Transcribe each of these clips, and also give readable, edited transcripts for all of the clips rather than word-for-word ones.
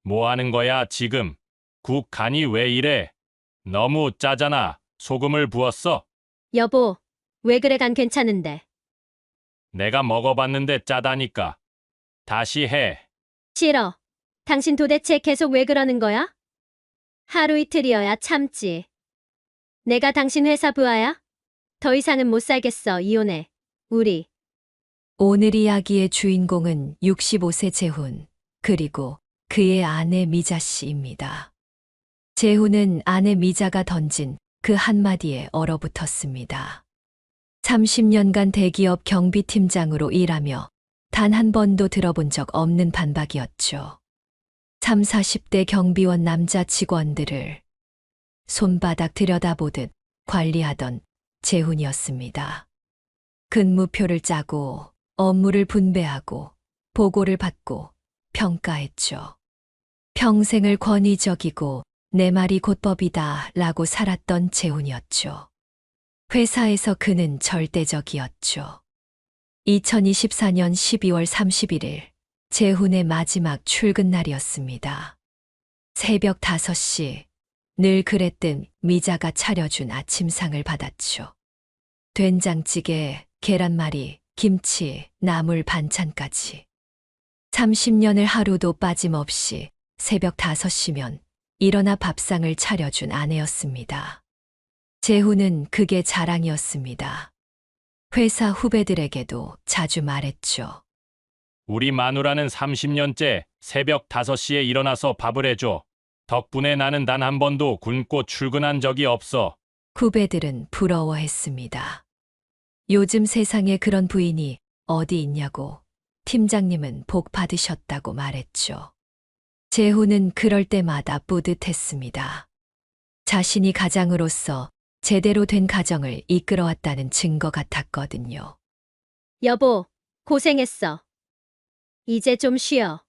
뭐 하는 거야, 지금? 국 간이 왜 이래? 너무 짜잖아. 소금을 부었어? 여보, 왜 그래 간 괜찮은데. 내가 먹어봤는데 짜다니까. 다시 해. 싫어. 당신 도대체 계속 왜 그러는 거야? 하루 이틀이어야 참지. 내가 당신 회사 부하야? 더 이상은 못 살겠어. 이혼해. 우리. 오늘 이야기의 주인공은 65세 재훈, 그리고 그의 아내 미자 씨입니다. 재훈은 아내 미자가 던진 그 한마디에 얼어붙었습니다. 30년간 대기업 경비팀장으로 일하며 단 한 번도 들어본 적 없는 반박이었죠. 3, 40대 경비원 남자 직원들을 손바닥 들여다보듯 관리하던 재훈이었습니다. 근무표를 짜고 업무를 분배하고 보고를 받고 평가했죠. 평생을 권위적이고 내 말이 곧 법이다 라고 살았던 재훈이었죠. 회사에서 그는 절대적이었죠. 2024년 12월 31일 재훈의 마지막 출근 날이었습니다. 새벽 5시 늘 그랬듯 미자가 차려준 아침상을 받았죠. 된장찌개, 계란말이, 김치, 나물 반찬까지. 30년을 하루도 빠짐없이 새벽 5시면 일어나 밥상을 차려준 아내였습니다. 재훈은 그게 자랑이었습니다. 회사 후배들에게도 자주 말했죠. 우리 마누라는 30년째 새벽 5시에 일어나서 밥을 해줘. 덕분에 나는 단 한 번도 굶고 출근한 적이 없어. 후배들은 부러워했습니다. 요즘 세상에 그런 부인이 어디 있냐고 팀장님은 복 받으셨다고 말했죠. 재훈은 그럴 때마다 뿌듯했습니다. 자신이 가장으로서 제대로 된 가정을 이끌어왔다는 증거 같았거든요. 여보, 고생했어. 이제 좀 쉬어.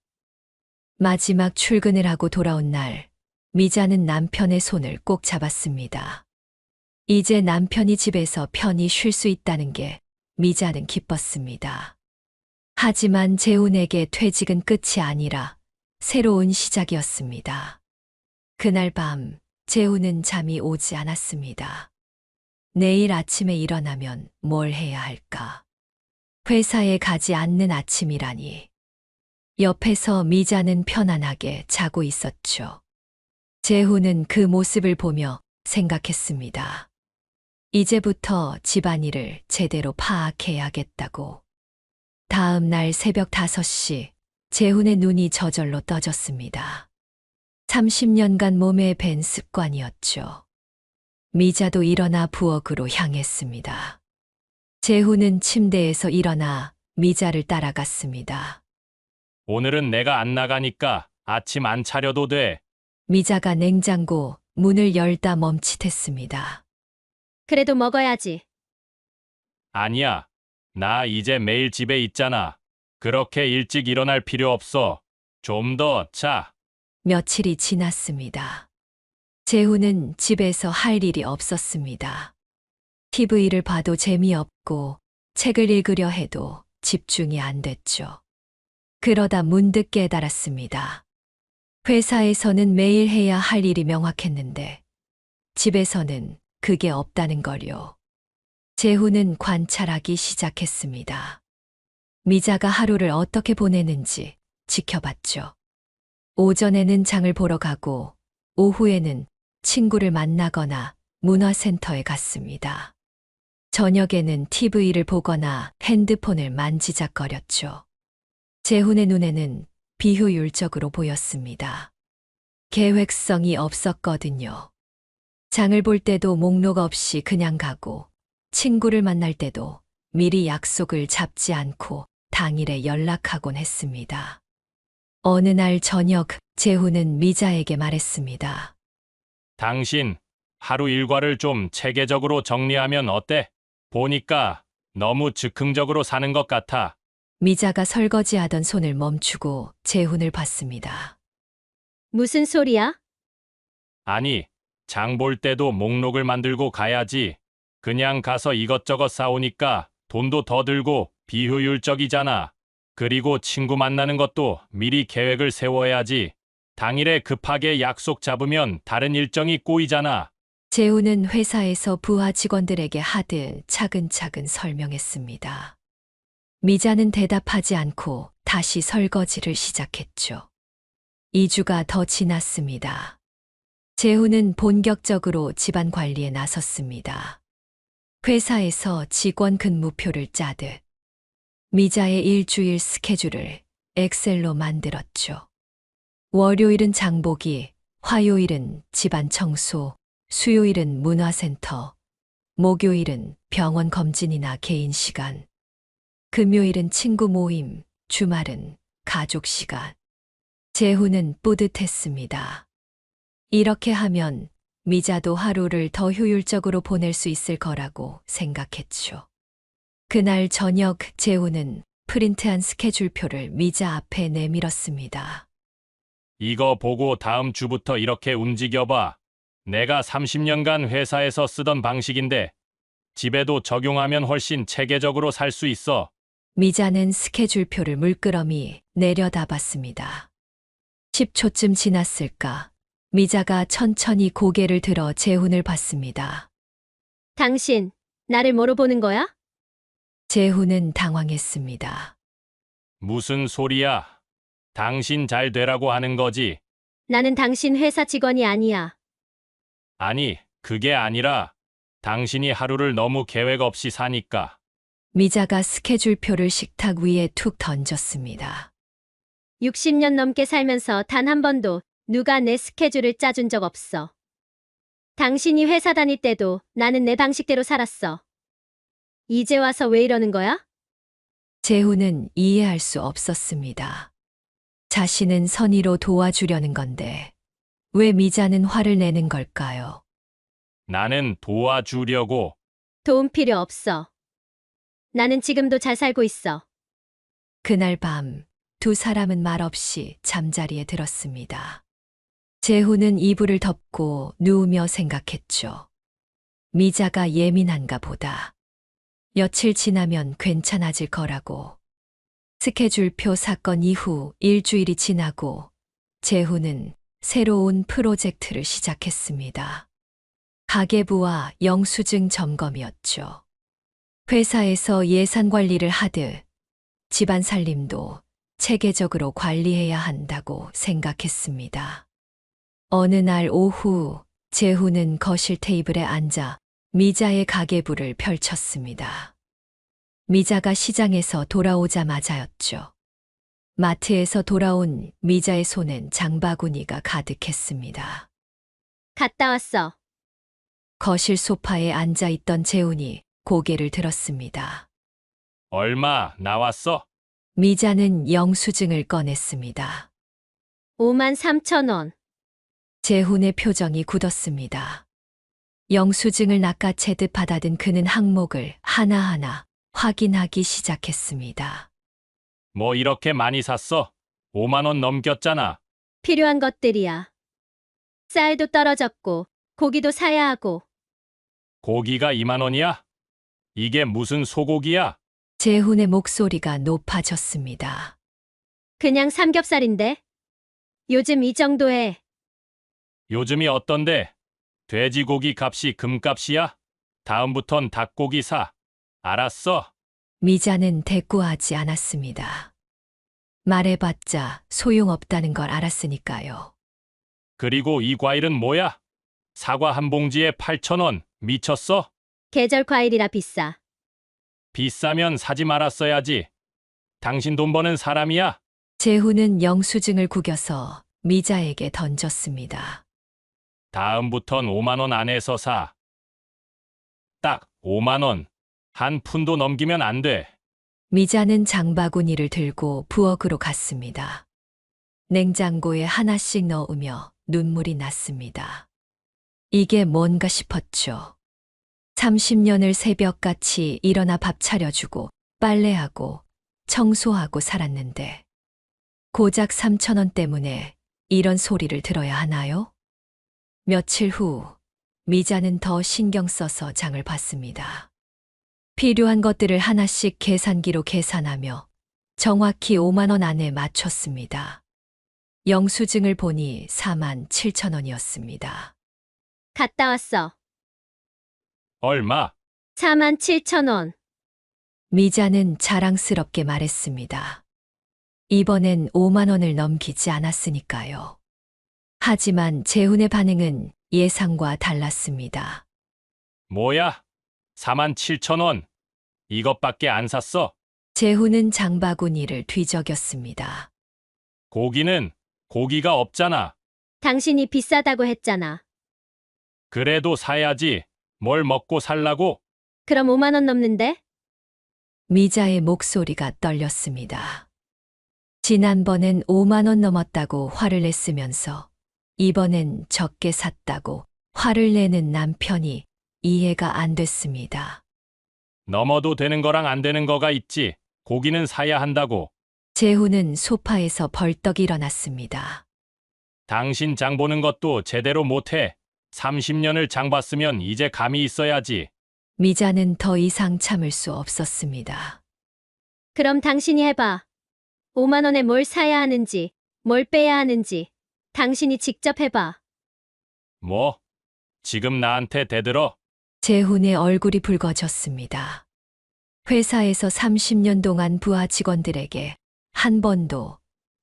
마지막 출근을 하고 돌아온 날, 미자는 남편의 손을 꼭 잡았습니다. 이제 남편이 집에서 편히 쉴 수 있다는 게 미자는 기뻤습니다. 하지만 재훈에게 퇴직은 끝이 아니라 새로운 시작이었습니다. 그날 밤 재훈은 잠이 오지 않았습니다. 내일 아침에 일어나면 뭘 해야 할까? 회사에 가지 않는 아침이라니. 옆에서 미자는 편안하게 자고 있었죠. 재훈은 그 모습을 보며 생각했습니다. 이제부터 집안일을 제대로 파악해야겠다고. 다음 날 새벽 5시, 재훈의 눈이 저절로 떠졌습니다. 30년간 몸에 밴 습관이었죠. 미자도 일어나 부엌으로 향했습니다. 재훈은 침대에서 일어나 미자를 따라갔습니다. 오늘은 내가 안 나가니까 아침 안 차려도 돼. 미자가 냉장고 문을 열다 멈칫했습니다. 그래도 먹어야지. 아니야. 나 이제 매일 집에 있잖아. 그렇게 일찍 일어날 필요 없어. 좀 더 자. 며칠이 지났습니다. 재훈은 집에서 할 일이 없었습니다. TV를 봐도 재미없고 책을 읽으려 해도 집중이 안 됐죠. 그러다 문득 깨달았습니다. 회사에서는 매일 해야 할 일이 명확했는데 집에서는 그게 없다는 걸요. 재훈은 관찰하기 시작했습니다. 미자가 하루를 어떻게 보내는지 지켜봤죠. 오전에는 장을 보러 가고 오후에는 친구를 만나거나 문화센터에 갔습니다. 저녁에는 TV를 보거나 핸드폰을 만지작거렸죠. 재훈의 눈에는 비효율적으로 보였습니다. 계획성이 없었거든요. 장을 볼 때도 목록 없이 그냥 가고 친구를 만날 때도 미리 약속을 잡지 않고 당일에 연락하곤 했습니다. 어느 날 저녁 재훈은 미자에게 말했습니다. 당신, 하루 일과를 좀 체계적으로 정리하면 어때? 보니까 너무 즉흥적으로 사는 것 같아. 미자가 설거지하던 손을 멈추고 재훈을 봤습니다. 무슨 소리야? 아니, 장 볼 때도 목록을 만들고 가야지. 그냥 가서 이것저것 사오니까 돈도 더 들고 비효율적이잖아. 그리고 친구 만나는 것도 미리 계획을 세워야지. 당일에 급하게 약속 잡으면 다른 일정이 꼬이잖아. 재훈은 회사에서 부하 직원들에게 하듯 차근차근 설명했습니다. 미자는 대답하지 않고 다시 설거지를 시작했죠. 2주가 더 지났습니다. 재훈은 본격적으로 집안 관리에 나섰습니다. 회사에서 직원 근무표를 짜듯 미자의 일주일 스케줄을 엑셀로 만들었죠. 월요일은 장보기, 화요일은 집안 청소, 수요일은 문화센터, 목요일은 병원 검진이나 개인 시간, 금요일은 친구 모임, 주말은 가족 시간. 재훈은 뿌듯했습니다. 이렇게 하면 미자도 하루를 더 효율적으로 보낼 수 있을 거라고 생각했죠. 그날 저녁 재훈은 프린트한 스케줄표를 미자 앞에 내밀었습니다. 이거 보고 다음 주부터 이렇게 움직여봐. 내가 30년간 회사에서 쓰던 방식인데 집에도 적용하면 훨씬 체계적으로 살 수 있어. 미자는 스케줄표를 물끄러미 내려다봤습니다. 10초쯤 지났을까? 미자가 천천히 고개를 들어 재훈을 봤습니다. 당신, 나를 뭐로 보는 거야? 재훈은 당황했습니다. 무슨 소리야? 당신 잘 되라고 하는 거지. 나는 당신 회사 직원이 아니야. 아니, 그게 아니라 당신이 하루를 너무 계획 없이 사니까. 미자가 스케줄표를 식탁 위에 툭 던졌습니다. 60년 넘게 살면서 단 한 번도 누가 내 스케줄을 짜준 적 없어. 당신이 회사 다닐 때도 나는 내 방식대로 살았어. 이제 와서 왜 이러는 거야? 재훈은 이해할 수 없었습니다. 자신은 선의로 도와주려는 건데 왜 미자는 화를 내는 걸까요? 나는 도와주려고. 도움 필요 없어. 나는 지금도 잘 살고 있어. 그날 밤 두 사람은 말없이 잠자리에 들었습니다. 재훈은 이불을 덮고 누우며 생각했죠. 미자가 예민한가 보다. 며칠 지나면 괜찮아질 거라고. 스케줄표 사건 이후 일주일이 지나고 재훈은 새로운 프로젝트를 시작했습니다. 가계부와 영수증 점검이었죠. 회사에서 예산 관리를 하듯 집안 살림도 체계적으로 관리해야 한다고 생각했습니다. 어느 날 오후 재훈은 거실 테이블에 앉아 미자의 가계부를 펼쳤습니다. 미자가 시장에서 돌아오자마자였죠. 마트에서 돌아온 미자의 손엔 장바구니가 가득했습니다. 갔다 왔어. 거실 소파에 앉아 있던 재훈이 고개를 들었습니다. 얼마 나왔어? 미자는 영수증을 꺼냈습니다. 5만 3천 원. 재훈의 표정이 굳었습니다. 영수증을 낚아채듯 받아든 그는 항목을 하나하나 확인하기 시작했습니다. 뭐 이렇게 많이 샀어? 5만 원 넘겼잖아. 필요한 것들이야. 쌀도 떨어졌고 고기도 사야 하고. 고기가 2만 원이야? 이게 무슨 소고기야? 재훈의 목소리가 높아졌습니다. 그냥 삼겹살인데. 요즘 이 정도에. 요즘이 어떤데? 돼지고기 값이 금값이야? 다음부턴 닭고기 사. 알았어. 미자는 대꾸하지 않았습니다. 말해봤자 소용없다는 걸 알았으니까요. 그리고 이 과일은 뭐야? 사과 한 봉지에 8,000원. 미쳤어? 계절 과일이라 비싸. 비싸면 사지 말았어야지. 당신 돈 버는 사람이야? 재훈은 영수증을 구겨서 미자에게 던졌습니다. 다음부턴 5만 원 안에서 사. 딱 5만 원. 한 푼도 넘기면 안 돼. 미자는 장바구니를 들고 부엌으로 갔습니다. 냉장고에 하나씩 넣으며 눈물이 났습니다. 이게 뭔가 싶었죠. 30년을 새벽같이 일어나 밥 차려주고 빨래하고 청소하고 살았는데 고작 3,000원 때문에 이런 소리를 들어야 하나요? 며칠 후 미자는 더 신경 써서 장을 봤습니다. 필요한 것들을 하나씩 계산기로 계산하며 정확히 5만 원 안에 맞췄습니다. 영수증을 보니 4만 7천 원이었습니다. 갔다 왔어. 얼마? 4만 7천 원. 미자는 자랑스럽게 말했습니다. 이번엔 5만 원을 넘기지 않았으니까요. 하지만 재훈의 반응은 예상과 달랐습니다. 뭐야? 47,000원. 이것밖에 안 샀어? 재훈은 장바구니를 뒤적였습니다. 고기가 없잖아. 당신이 비싸다고 했잖아. 그래도 사야지. 뭘 먹고 살라고? 그럼 5만 원 넘는데? 미자의 목소리가 떨렸습니다. 지난번엔 5만 원 넘었다고 화를 냈으면서 이번엔 적게 샀다고 화를 내는 남편이 이해가 안 됐습니다. 넘어도 되는 거랑 안 되는 거가 있지. 고기는 사야 한다고. 재훈은 소파에서 벌떡 일어났습니다. 당신 장 보는 것도 제대로 못해. 30년을 장 봤으면 이제 감이 있어야지. 미자는 더 이상 참을 수 없었습니다. 그럼 당신이 해봐. 5만 원에 뭘 사야 하는지, 뭘 빼야 하는지. 당신이 직접 해봐. 뭐? 지금 나한테 대들어? 재훈의 얼굴이 붉어졌습니다. 회사에서 30년 동안 부하 직원들에게 한 번도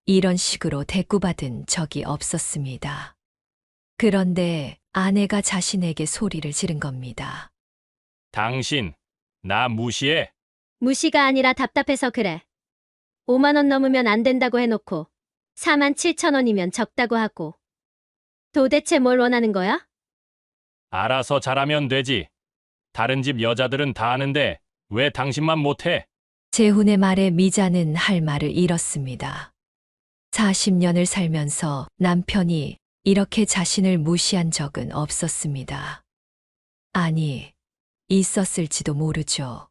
이런 식으로 대꾸받은 적이 없었습니다. 그런데 아내가 자신에게 소리를 지른 겁니다. 당신, 나 무시해? 무시가 아니라 답답해서 그래. 5만 원 넘으면 안 된다고 해놓고 4만 7천 원이면 적다고 하고. 도대체 뭘 원하는 거야? 알아서 잘하면 되지. 다른 집 여자들은 다 하는데 왜 당신만 못해? 재훈의 말에 미자는 할 말을 잃었습니다. 40년을 살면서 남편이 이렇게 자신을 무시한 적은 없었습니다. 아니, 있었을지도 모르죠.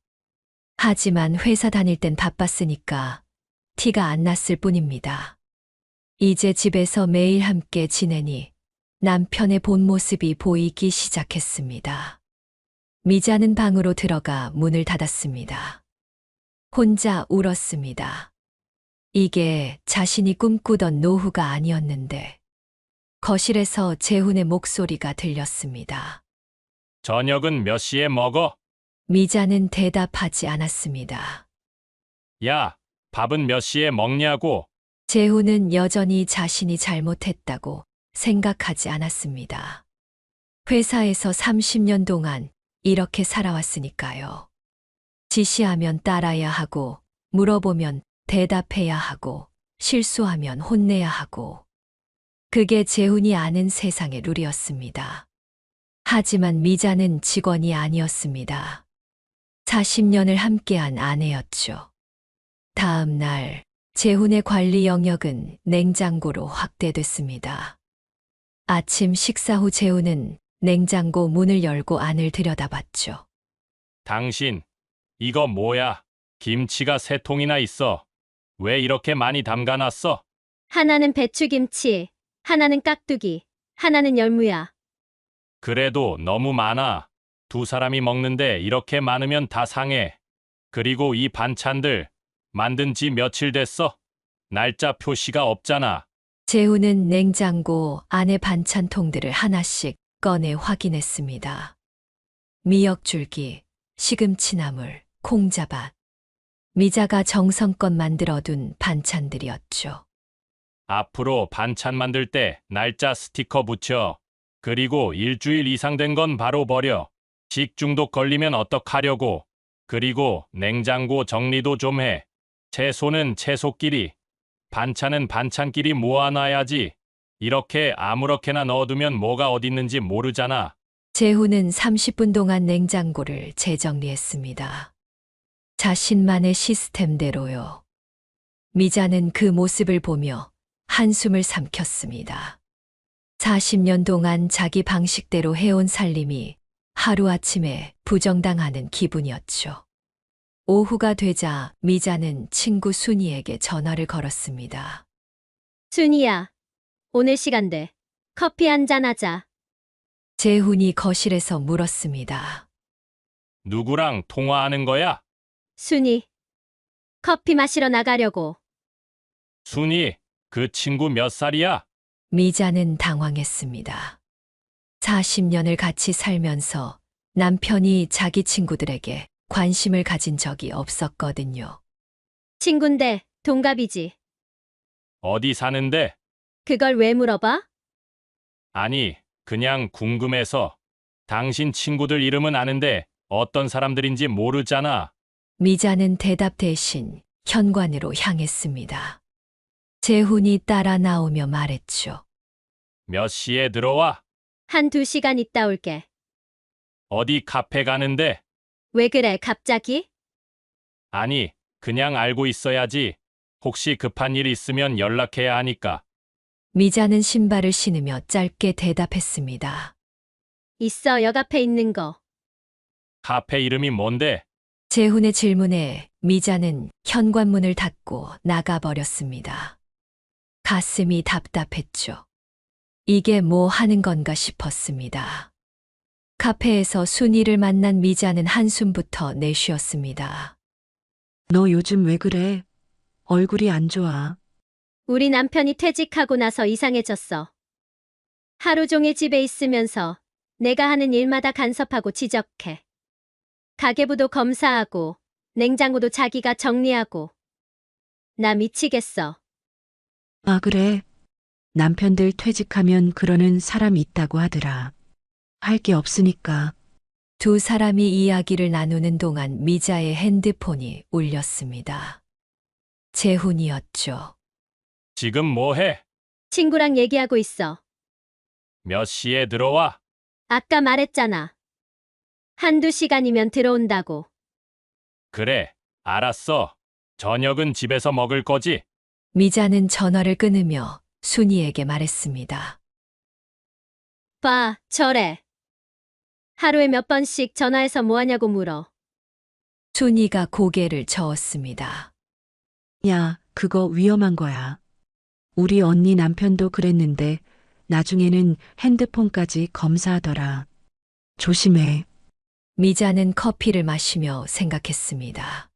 하지만 회사 다닐 땐 바빴으니까 티가 안 났을 뿐입니다. 이제 집에서 매일 함께 지내니 남편의 본 모습이 보이기 시작했습니다. 미자는 방으로 들어가 문을 닫았습니다. 혼자 울었습니다. 이게 자신이 꿈꾸던 노후가 아니었는데 거실에서 재훈의 목소리가 들렸습니다. 저녁은 몇 시에 먹어? 미자는 대답하지 않았습니다. 야, 밥은 몇 시에 먹냐고? 재훈은 여전히 자신이 잘못했다고 생각하지 않았습니다. 회사에서 30년 동안 이렇게 살아왔으니까요. 지시하면 따라야 하고, 물어보면 대답해야 하고, 실수하면 혼내야 하고. 그게 재훈이 아는 세상의 룰이었습니다. 하지만 미자는 직원이 아니었습니다. 40년을 함께한 아내였죠. 다음 날, 재훈의 관리 영역은 냉장고로 확대됐습니다. 아침 식사 후 재훈은 냉장고 문을 열고 안을 들여다봤죠. 당신, 이거 뭐야? 김치가 3통이나 있어. 왜 이렇게 많이 담가놨어? 하나는 배추김치, 하나는 깍두기, 하나는 열무야. 그래도 너무 많아. 2사람이 먹는데 이렇게 많으면 다 상해. 그리고 이 반찬들 만든 지 며칠 됐어? 날짜 표시가 없잖아. 재훈은 냉장고 안의 반찬통들을 하나씩 꺼내 확인했습니다. 미역줄기, 시금치나물, 콩자밭. 미자가 정성껏 만들어둔 반찬들이었죠. 앞으로 반찬 만들 때 날짜 스티커 붙여. 그리고 일주일 이상 된 건 바로 버려. 식중독 걸리면 어떡하려고. 그리고 냉장고 정리도 좀 해. 채소는 채소끼리, 반찬은 반찬끼리 모아놔야지. 이렇게 아무렇게나 넣어두면 뭐가 어딨는지 모르잖아. 재훈은 30분 동안 냉장고를 재정리했습니다. 자신만의 시스템대로요. 미자는 그 모습을 보며 한숨을 삼켰습니다. 40년 동안 자기 방식대로 해온 살림이 하루아침에 부정당하는 기분이었죠. 오후가 되자 미자는 친구 순이에게 전화를 걸었습니다. 순이야, 오늘 시간 돼. 커피 한잔 하자. 재훈이 거실에서 물었습니다. 누구랑 통화하는 거야? 순이, 커피 마시러 나가려고. 순이, 그 친구 몇 살이야? 미자는 당황했습니다. 40년을 같이 살면서 남편이 자기 친구들에게 관심을 가진 적이 없었거든요. 친군데 동갑이지. 어디 사는데? 그걸 왜 물어봐? 아니, 그냥 궁금해서. 당신 친구들 이름은 아는데 어떤 사람들인지 모르잖아. 미자는 대답 대신 현관으로 향했습니다. 재훈이 따라 나오며 말했죠. 몇 시에 들어와? 한두 시간 있다 올게. 어디 카페 가는데? 왜 그래, 갑자기? 아니, 그냥 알고 있어야지. 혹시 급한 일 있으면 연락해야 하니까. 미자는 신발을 신으며 짧게 대답했습니다. 있어, 역 앞에 있는 거. 카페 이름이 뭔데? 재훈의 질문에 미자는 현관문을 닫고 나가버렸습니다. 가슴이 답답했죠. 이게 뭐 하는 건가 싶었습니다. 카페에서 순이를 만난 미자는 한숨부터 내쉬었습니다. 너 요즘 왜 그래? 얼굴이 안 좋아. 우리 남편이 퇴직하고 나서 이상해졌어. 하루 종일 집에 있으면서 내가 하는 일마다 간섭하고 지적해. 가계부도 검사하고 냉장고도 자기가 정리하고. 나 미치겠어. 아, 그래. 남편들 퇴직하면 그러는 사람이 있다고 하더라. 할 게 없으니까. 두 사람이 이야기를 나누는 동안 미자의 핸드폰이 울렸습니다. 재훈이었죠. 지금 뭐 해? 친구랑 얘기하고 있어. 몇 시에 들어와? 아까 말했잖아. 한두 시간이면 들어온다고. 그래, 알았어. 저녁은 집에서 먹을 거지? 미자는 전화를 끊으며 순이에게 말했습니다. 봐, 저래. 하루에 몇 번씩 전화해서 뭐 하냐고 물어. 순이가 고개를 저었습니다. 야, 그거 위험한 거야. 우리 언니 남편도 그랬는데 나중에는 핸드폰까지 검사하더라. 조심해. 미자는 커피를 마시며 생각했습니다.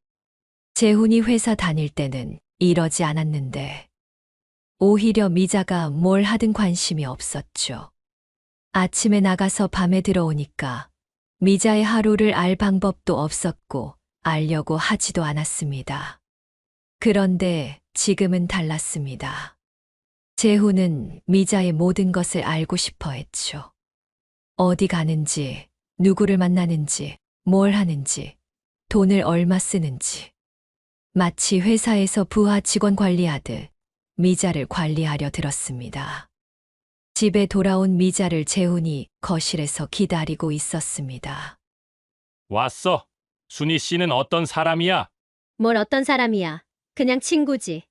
재훈이 회사 다닐 때는 이러지 않았는데 오히려 미자가 뭘 하든 관심이 없었죠. 아침에 나가서 밤에 들어오니까 미자의 하루를 알 방법도 없었고 알려고 하지도 않았습니다. 그런데 지금은 달랐습니다. 재훈은 미자의 모든 것을 알고 싶어 했죠. 어디 가는지, 누구를 만나는지, 뭘 하는지, 돈을 얼마 쓰는지. 마치 회사에서 부하 직원 관리하듯 미자를 관리하려 들었습니다. 집에 돌아온 미자를 재훈이 거실에서 기다리고 있었습니다. 왔어. 순희 씨는 어떤 사람이야? 뭘 어떤 사람이야. 그냥 친구지.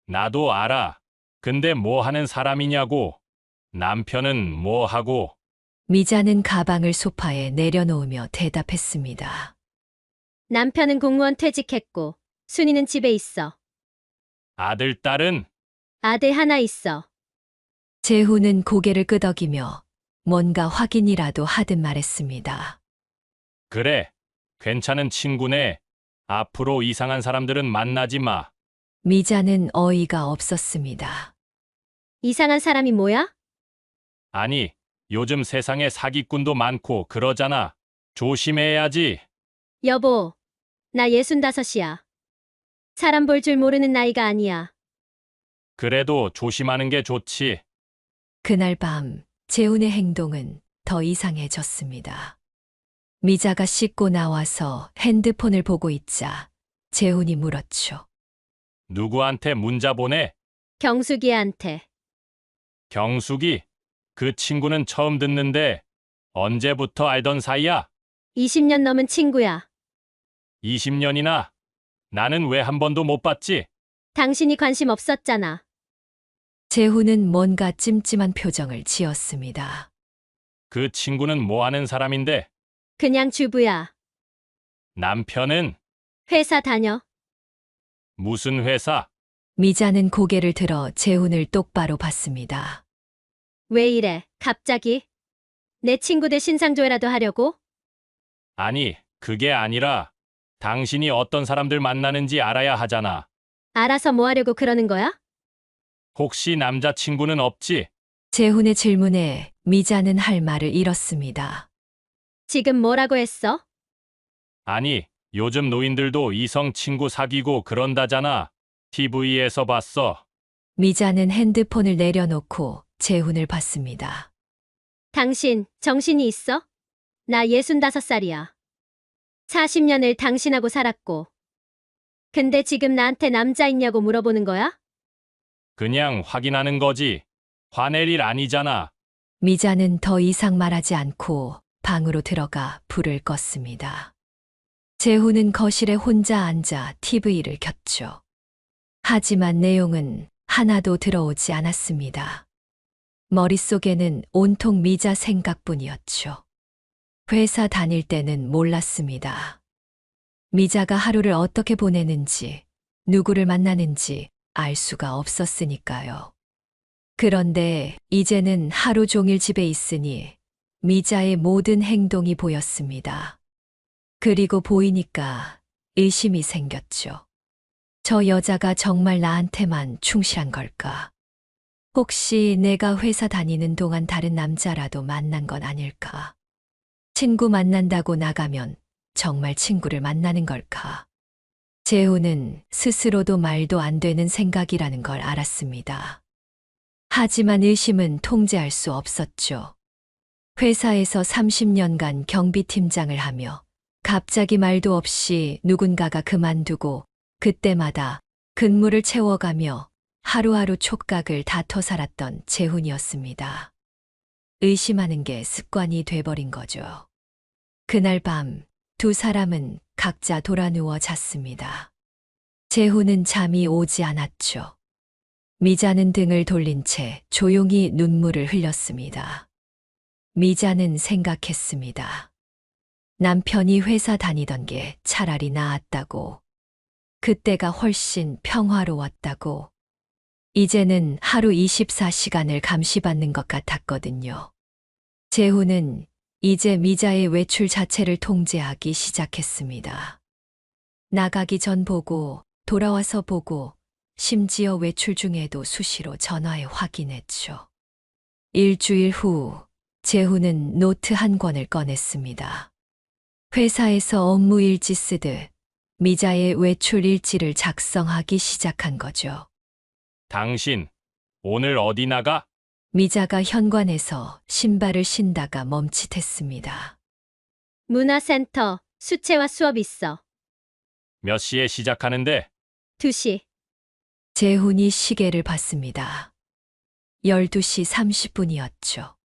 나도 알아. 근데 뭐 하는 사람이냐고. 남편은 뭐 하고. 미자는 가방을 소파에 내려놓으며 대답했습니다. 남편은 공무원 퇴직했고, 순이는 집에 있어. 아들, 딸은? 아들 하나 있어. 재훈은 고개를 끄덕이며 뭔가 확인이라도 하듯 말했습니다. 그래. 괜찮은 친구네. 앞으로 이상한 사람들은 만나지 마. 미자는 어이가 없었습니다. 이상한 사람이 뭐야? 아니, 요즘 세상에 사기꾼도 많고 그러잖아. 조심해야지. 여보, 나 65이야. 사람 볼 줄 모르는 나이가 아니야. 그래도 조심하는 게 좋지. 그날 밤 재훈의 행동은 더 이상해졌습니다. 미자가 씻고 나와서 핸드폰을 보고 있자 재훈이 물었죠. 누구한테 문자 보내? 경숙이한테. 경숙이? 그 친구는 처음 듣는데 언제부터 알던 사이야? 20년 넘은 친구야. 20년이나? 나는 왜 한 번도 못 봤지? 당신이 관심 없었잖아. 재훈은 뭔가 찜찜한 표정을 지었습니다. 그 친구는 뭐 하는 사람인데? 그냥 주부야. 남편은? 회사 다녀. 무슨 회사? 미자는 고개를 들어 재훈을 똑바로 봤습니다. 왜 이래, 갑자기? 내 친구들 신상조회라도 하려고? 아니, 그게 아니라 당신이 어떤 사람들 만나는지 알아야 하잖아. 알아서 뭐 하려고 그러는 거야? 혹시 남자친구는 없지? 재훈의 질문에 미자는 할 말을 잃었습니다. 지금 뭐라고 했어? 아니, 요즘 노인들도 이성 친구 사귀고 그런다잖아. TV에서 봤어. 미자는 핸드폰을 내려놓고 재훈을 봤습니다. 당신 정신이 있어? 나 65살이야. 40년을 당신하고 살았고. 근데 지금 나한테 남자 있냐고 물어보는 거야? 그냥 확인하는 거지. 화낼 일 아니잖아. 미자는 더 이상 말하지 않고 방으로 들어가 불을 껐습니다. 재훈은 거실에 혼자 앉아 TV를 켰죠. 하지만 내용은 하나도 들어오지 않았습니다. 머릿속에는 온통 미자 생각뿐이었죠. 회사 다닐 때는 몰랐습니다. 미자가 하루를 어떻게 보내는지, 누구를 만나는지 알 수가 없었으니까요. 그런데 이제는 하루 종일 집에 있으니 미자의 모든 행동이 보였습니다. 그리고 보이니까 의심이 생겼죠. 저 여자가 정말 나한테만 충실한 걸까? 혹시 내가 회사 다니는 동안 다른 남자라도 만난 건 아닐까? 친구 만난다고 나가면 정말 친구를 만나는 걸까? 재훈은 스스로도 말도 안 되는 생각이라는 걸 알았습니다. 하지만 의심은 통제할 수 없었죠. 회사에서 30년간 경비팀장을 하며 갑자기 말도 없이 누군가가 그만두고 그때마다 근무를 채워가며 하루하루 촉각을 다퉈 살았던 재훈이었습니다. 의심하는 게 습관이 돼버린 거죠. 그날 밤 두 사람은 각자 돌아 누워 잤습니다. 재훈은 잠이 오지 않았죠. 미자는 등을 돌린 채 조용히 눈물을 흘렸습니다. 미자는 생각했습니다. 남편이 회사 다니던 게 차라리 나았다고. 그때가 훨씬 평화로웠다고. 이제는 하루 24시간을 감시받는 것 같았거든요. 재훈은 이제 미자의 외출 자체를 통제하기 시작했습니다. 나가기 전 보고, 돌아와서 보고, 심지어 외출 중에도 수시로 전화해 확인했죠. 일주일 후, 재훈은 노트 한 권을 꺼냈습니다. 회사에서 업무 일지 쓰듯 미자의 외출 일지를 작성하기 시작한 거죠. 당신, 오늘 어디 나가? 미자가 현관에서 신발을 신다가 멈칫했습니다. 문화센터, 수채화 수업 있어. 몇 시에 시작하는데? 2시. 재훈이 시계를 봤습니다. 12시 30분이었죠.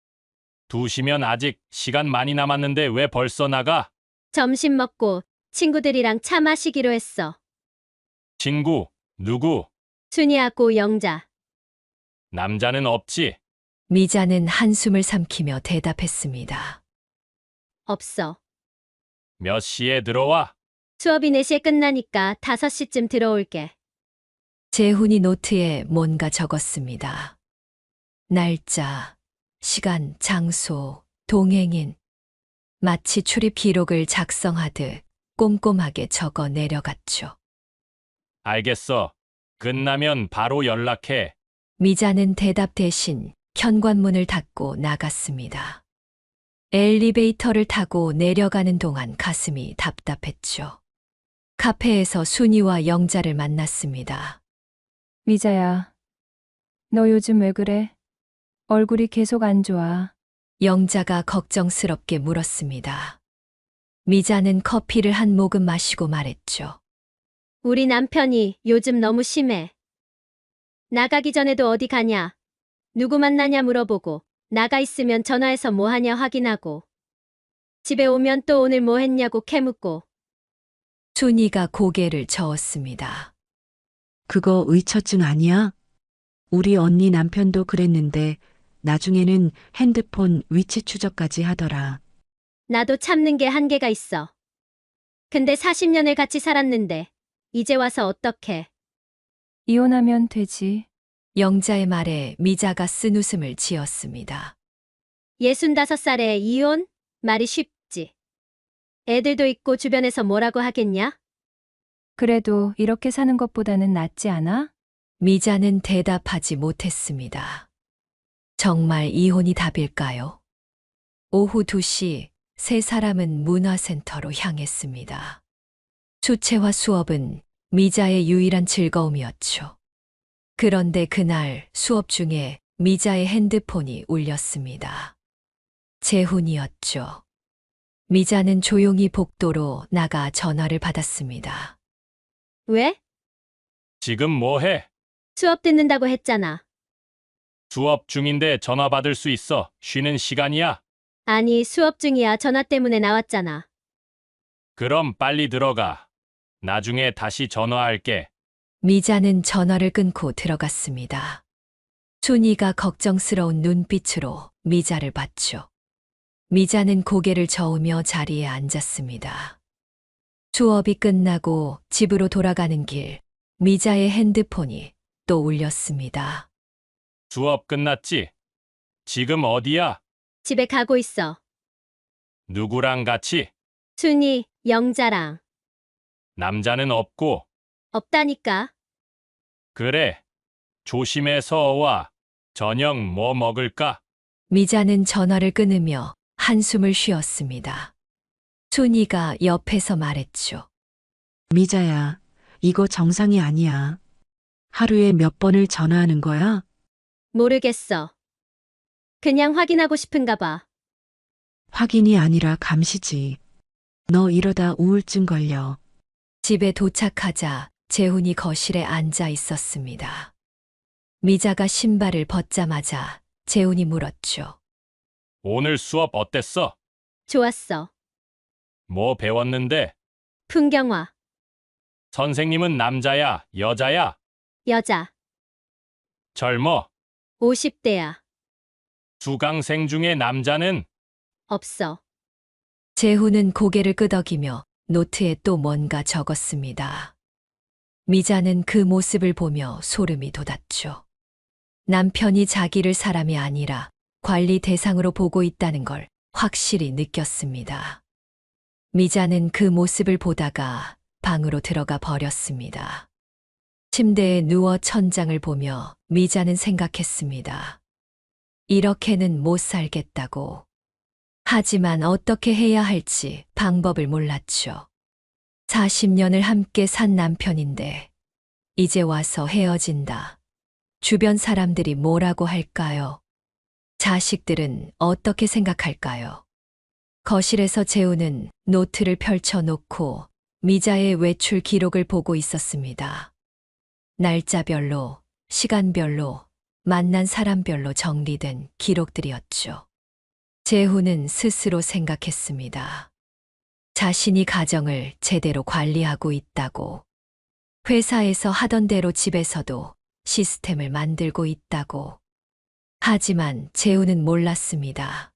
2시면 아직 시간 많이 남았는데 왜 벌써 나가? 점심 먹고 친구들이랑 차 마시기로 했어. 친구, 누구? 순이하고 영자. 남자는 없지? 미자는 한숨을 삼키며 대답했습니다. 없어. 몇 시에 들어와? 수업이 4시에 끝나니까 5시쯤 들어올게. 재훈이 노트에 뭔가 적었습니다. 날짜, 시간, 장소, 동행인. 마치 출입 기록을 작성하듯 꼼꼼하게 적어 내려갔죠. 알겠어. 끝나면 바로 연락해. 미자는 대답 대신 현관문을 닫고 나갔습니다. 엘리베이터를 타고 내려가는 동안 가슴이 답답했죠. 카페에서 순이와 영자를 만났습니다. 미자야, 너 요즘 왜 그래? 얼굴이 계속 안 좋아. 영자가 걱정스럽게 물었습니다. 미자는 커피를 한 모금 마시고 말했죠. 우리 남편이 요즘 너무 심해. 나가기 전에도 어디 가냐? 누구 만나냐 물어보고, 나가 있으면 전화해서 뭐 하냐 확인하고, 집에 오면 또 오늘 뭐 했냐고 캐묻고. 순이가 고개를 저었습니다. 그거 의처증 아니야? 우리 언니 남편도 그랬는데 나중에는 핸드폰 위치 추적까지 하더라. 나도 참는 게 한계가 있어. 근데 40년을 같이 살았는데, 이제 와서 어떡해. 이혼하면 되지. 영자의 말에 미자가 쓴웃음을 지었습니다. 65살에 이혼? 말이 쉽지. 애들도 있고 주변에서 뭐라고 하겠냐? 그래도 이렇게 사는 것보다는 낫지 않아? 미자는 대답하지 못했습니다. 정말 이혼이 답일까요? 오후 2시 세 사람은 문화센터로 향했습니다. 수채화 수업은 미자의 유일한 즐거움이었죠. 그런데 그날 수업 중에 미자의 핸드폰이 울렸습니다. 재훈이었죠. 미자는 조용히 복도로 나가 전화를 받았습니다. 왜? 지금 뭐 해? 수업 듣는다고 했잖아. 수업 중인데 전화 받을 수 있어. 쉬는 시간이야. 아니, 수업 중이야. 전화 때문에 나왔잖아. 그럼 빨리 들어가. 나중에 다시 전화할게. 미자는 전화를 끊고 들어갔습니다. 순이가 걱정스러운 눈빛으로 미자를 봤죠. 미자는 고개를 저으며 자리에 앉았습니다. 수업이 끝나고 집으로 돌아가는 길, 미자의 핸드폰이 또 울렸습니다. 수업 끝났지? 지금 어디야? 집에 가고 있어. 누구랑 같이? 순이, 영자랑. 남자는 없고. 없다니까. 그래. 조심해서 와. 저녁 뭐 먹을까? 미자는 전화를 끊으며 한숨을 쉬었습니다. 순이가 옆에서 말했죠. 미자야, 이거 정상이 아니야. 하루에 몇 번을 전화하는 거야? 모르겠어. 그냥 확인하고 싶은가 봐. 확인이 아니라 감시지. 너 이러다 우울증 걸려. 집에 도착하자 재훈이 거실에 앉아 있었습니다. 미자가 신발을 벗자마자 재훈이 물었죠. 오늘 수업 어땠어? 좋았어. 뭐 배웠는데? 풍경화. 선생님은 남자야, 여자야? 여자. 젊어. 50대야. 수강생 중에 남자는? 없어. 재훈은 고개를 끄덕이며 노트에 또 뭔가 적었습니다. 미자는 그 모습을 보며 소름이 돋았죠. 남편이 자기를 사람이 아니라 관리 대상으로 보고 있다는 걸 확실히 느꼈습니다. 미자는 그 모습을 보다가 방으로 들어가 버렸습니다. 침대에 누워 천장을 보며 미자는 생각했습니다. 이렇게는 못 살겠다고. 하지만 어떻게 해야 할지 방법을 몰랐죠. 40년을 함께 산 남편인데 이제 와서 헤어진다. 주변 사람들이 뭐라고 할까요? 자식들은 어떻게 생각할까요? 거실에서 재우는 노트를 펼쳐놓고 미자의 외출 기록을 보고 있었습니다. 날짜별로, 시간별로, 만난 사람별로 정리된 기록들이었죠. 재훈은 스스로 생각했습니다. 자신이 가정을 제대로 관리하고 있다고. 회사에서 하던 대로 집에서도 시스템을 만들고 있다고. 하지만 재훈은 몰랐습니다.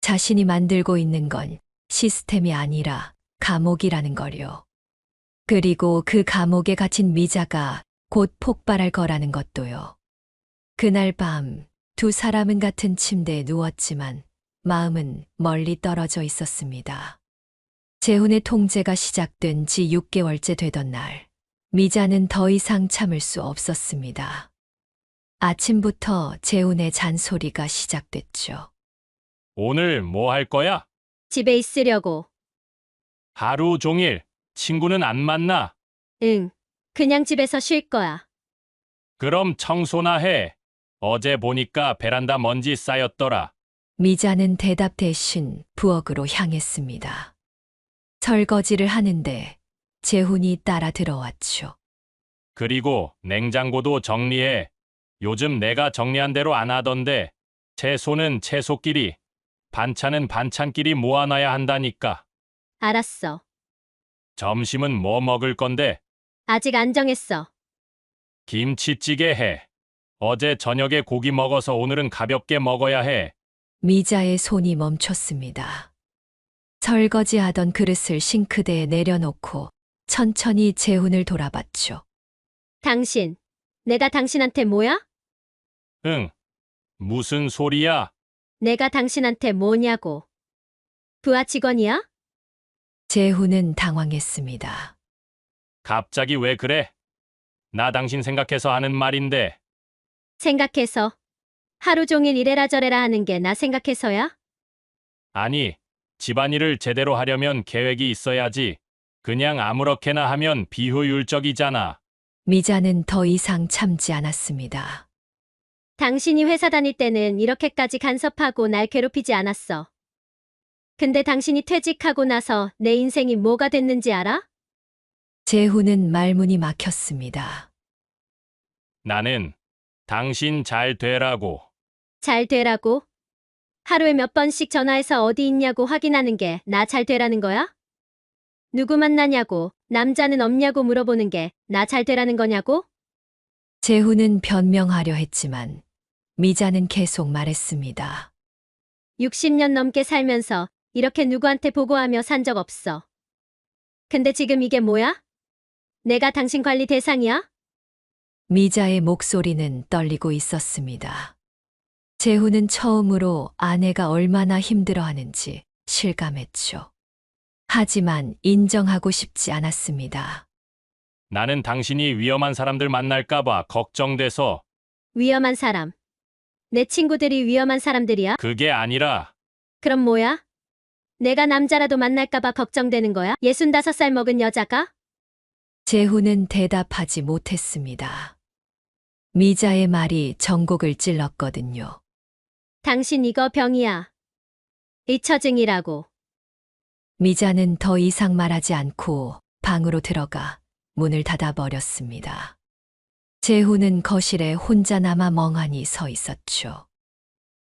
자신이 만들고 있는 건 시스템이 아니라 감옥이라는 걸요. 그리고 그 감옥에 갇힌 미자가 곧 폭발할 거라는 것도요. 그날 밤 두 사람은 같은 침대에 누웠지만 마음은 멀리 떨어져 있었습니다. 재훈의 통제가 시작된 지 6개월째 되던 날, 미자는 더 이상 참을 수 없었습니다. 아침부터 재훈의 잔소리가 시작됐죠. 오늘 뭐 할 거야? 집에 있으려고. 하루 종일 친구는 안 만나? 응. 그냥 집에서 쉴 거야. 그럼 청소나 해. 어제 보니까 베란다 먼지 쌓였더라. 미자는 대답 대신 부엌으로 향했습니다. 설거지를 하는데 재훈이 따라 들어왔죠. 그리고 냉장고도 정리해. 요즘 내가 정리한 대로 안 하던데 채소는 채소끼리, 반찬은 반찬끼리 모아놔야 한다니까. 알았어. 점심은 뭐 먹을 건데? 아직 안 정했어. 김치찌개 해. 어제 저녁에 고기 먹어서 오늘은 가볍게 먹어야 해. 미자의 손이 멈췄습니다. 설거지하던 그릇을 싱크대에 내려놓고 천천히 재훈을 돌아봤죠. 당신. 내가 당신한테 뭐야? 응. 무슨 소리야? 내가 당신한테 뭐냐고. 부하 직원이야? 재훈은 당황했습니다. 갑자기 왜 그래? 나 당신 생각해서 하는 말인데, 생각해서. 하루 종일 이래라 저래라 하는 게 나 생각해서야? 아니, 집안일을 제대로 하려면 계획이 있어야지. 그냥 아무렇게나 하면 비효율적이잖아. 미자는 더 이상 참지 않았습니다. 당신이 회사 다닐 때는 이렇게까지 간섭하고 날 괴롭히지 않았어. 근데 당신이 퇴직하고 나서 내 인생이 뭐가 됐는지 알아? 재훈은 말문이 막혔습니다. 나는 당신 잘 되라고. 잘 되라고? 하루에 몇 번씩 전화해서 어디 있냐고 확인하는 게 나 잘 되라는 거야? 누구 만나냐고, 남자는 없냐고 물어보는 게 나 잘 되라는 거냐고? 재훈은 변명하려 했지만 미자는 계속 말했습니다. 60년 넘게 살면서 이렇게 누구한테 보고하며 산 적 없어. 근데 지금 이게 뭐야? 내가 당신 관리 대상이야? 미자의 목소리는 떨리고 있었습니다. 재훈은 처음으로 아내가 얼마나 힘들어하는지 실감했죠. 하지만 인정하고 싶지 않았습니다. 나는 당신이 위험한 사람들 만날까봐 걱정돼서. 위험한 사람. 내 친구들이 위험한 사람들이야? 그게 아니라, 그럼 뭐야? 내가 남자라도 만날까봐 걱정되는 거야? 65살 먹은 여자가? 재훈은 대답하지 못했습니다. 미자의 말이 전곡을 찔렀거든요. 당신 이거 병이야. 잊혀증이라고. 미자는 더 이상 말하지 않고 방으로 들어가 문을 닫아버렸습니다. 재훈은 거실에 혼자 남아 멍하니 서 있었죠.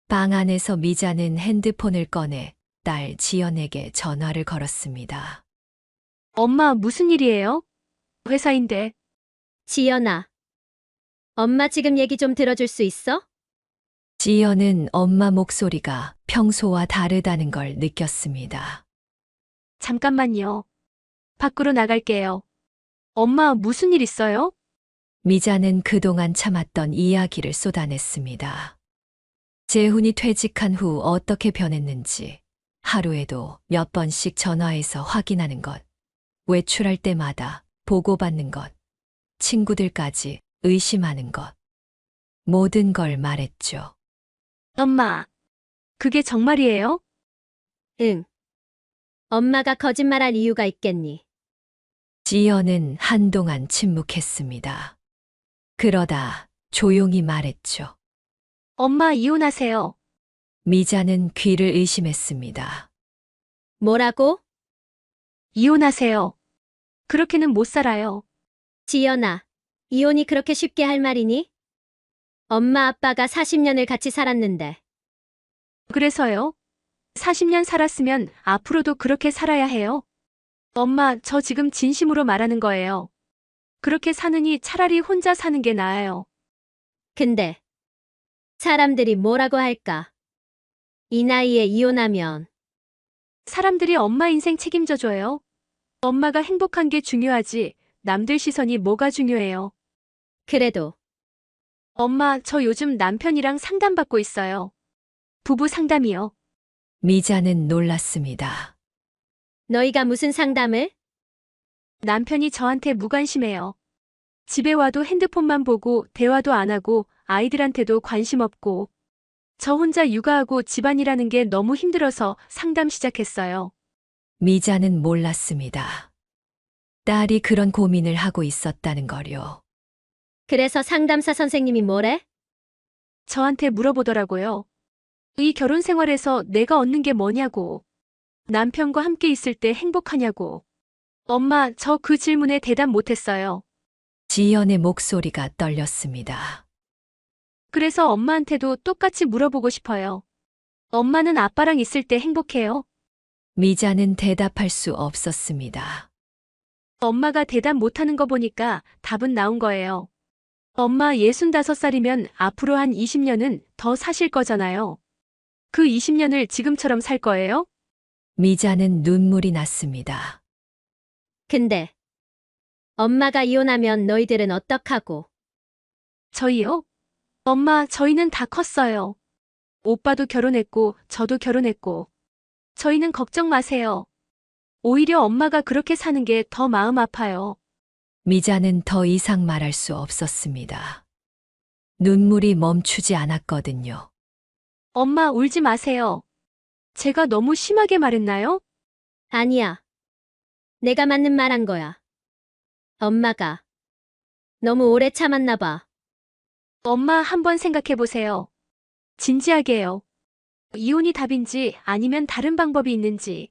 방 안에서 미자는 핸드폰을 꺼내 딸 지연에게 전화를 걸었습니다. 엄마, 무슨 일이에요? 회사인데. 지연아. 엄마 지금 얘기 좀 들어줄 수 있어? 지연은 엄마 목소리가 평소와 다르다는 걸 느꼈습니다. 잠깐만요. 밖으로 나갈게요. 엄마, 무슨 일 있어요? 미자는 그동안 참았던 이야기를 쏟아냈습니다. 재훈이 퇴직한 후 어떻게 변했는지 하루에도 몇 번씩 전화해서 확인하는 것, 외출할 때마다 보고받는 것, 친구들까지 의심하는 것, 모든 걸 말했죠. 엄마, 그게 정말이에요? 응. 엄마가 거짓말할 이유가 있겠니? 지연은 한동안 침묵했습니다. 그러다 조용히 말했죠. 엄마, 이혼하세요. 미자는 귀를 의심했습니다. 뭐라고? 이혼하세요. 그렇게는 못 살아요. 지연아. 이혼이 그렇게 쉽게 할 말이니? 엄마 아빠가 40년을 같이 살았는데. 그래서요? 40년 살았으면 앞으로도 그렇게 살아야 해요. 엄마, 저 지금 진심으로 말하는 거예요. 그렇게 사느니 차라리 혼자 사는 게 나아요. 근데 사람들이 뭐라고 할까? 이 나이에 이혼하면 사람들이 엄마 인생 책임져 줘요. 엄마가 행복한 게 중요하지. 남들 시선이 뭐가 중요해요. 그래도 엄마, 저 요즘 남편이랑 상담받고 있어요. 부부 상담이요. 미자는 놀랐습니다. 너희가 무슨 상담을? 남편이 저한테 무관심해요. 집에 와도 핸드폰만 보고 대화도 안 하고 아이들한테도 관심 없고 저 혼자 육아하고 집안일하는 게 너무 힘들어서 상담 시작했어요. 미자는 몰랐습니다. 딸이 그런 고민을 하고 있었다는 걸요. 그래서 상담사 선생님이 뭐래? 저한테 물어보더라고요. 이 결혼 생활에서 내가 얻는 게 뭐냐고. 남편과 함께 있을 때 행복하냐고. 엄마, 저 그 질문에 대답 못했어요. 지연의 목소리가 떨렸습니다. 그래서 엄마한테도 똑같이 물어보고 싶어요. 엄마는 아빠랑 있을 때 행복해요? 미자는 대답할 수 없었습니다. 엄마가 대답 못하는 거 보니까 답은 나온 거예요. 엄마 65살이면 앞으로 한 20년은 더 사실 거잖아요. 그 20년을 지금처럼 살 거예요? 미자는 눈물이 났습니다. 근데 엄마가 이혼하면 너희들은 어떡하고? 저희요? 엄마, 저희는 다 컸어요. 오빠도 결혼했고, 저도 결혼했고. 저희는 걱정 마세요. 오히려 엄마가 그렇게 사는 게 더 마음 아파요. 미자는 더 이상 말할 수 없었습니다. 눈물이 멈추지 않았거든요. 엄마, 울지 마세요. 제가 너무 심하게 말했나요? 아니야. 내가 맞는 말 한 거야. 엄마가 너무 오래 참았나 봐. 엄마, 한번 생각해 보세요. 진지하게요. 이혼이 답인지 아니면 다른 방법이 있는지.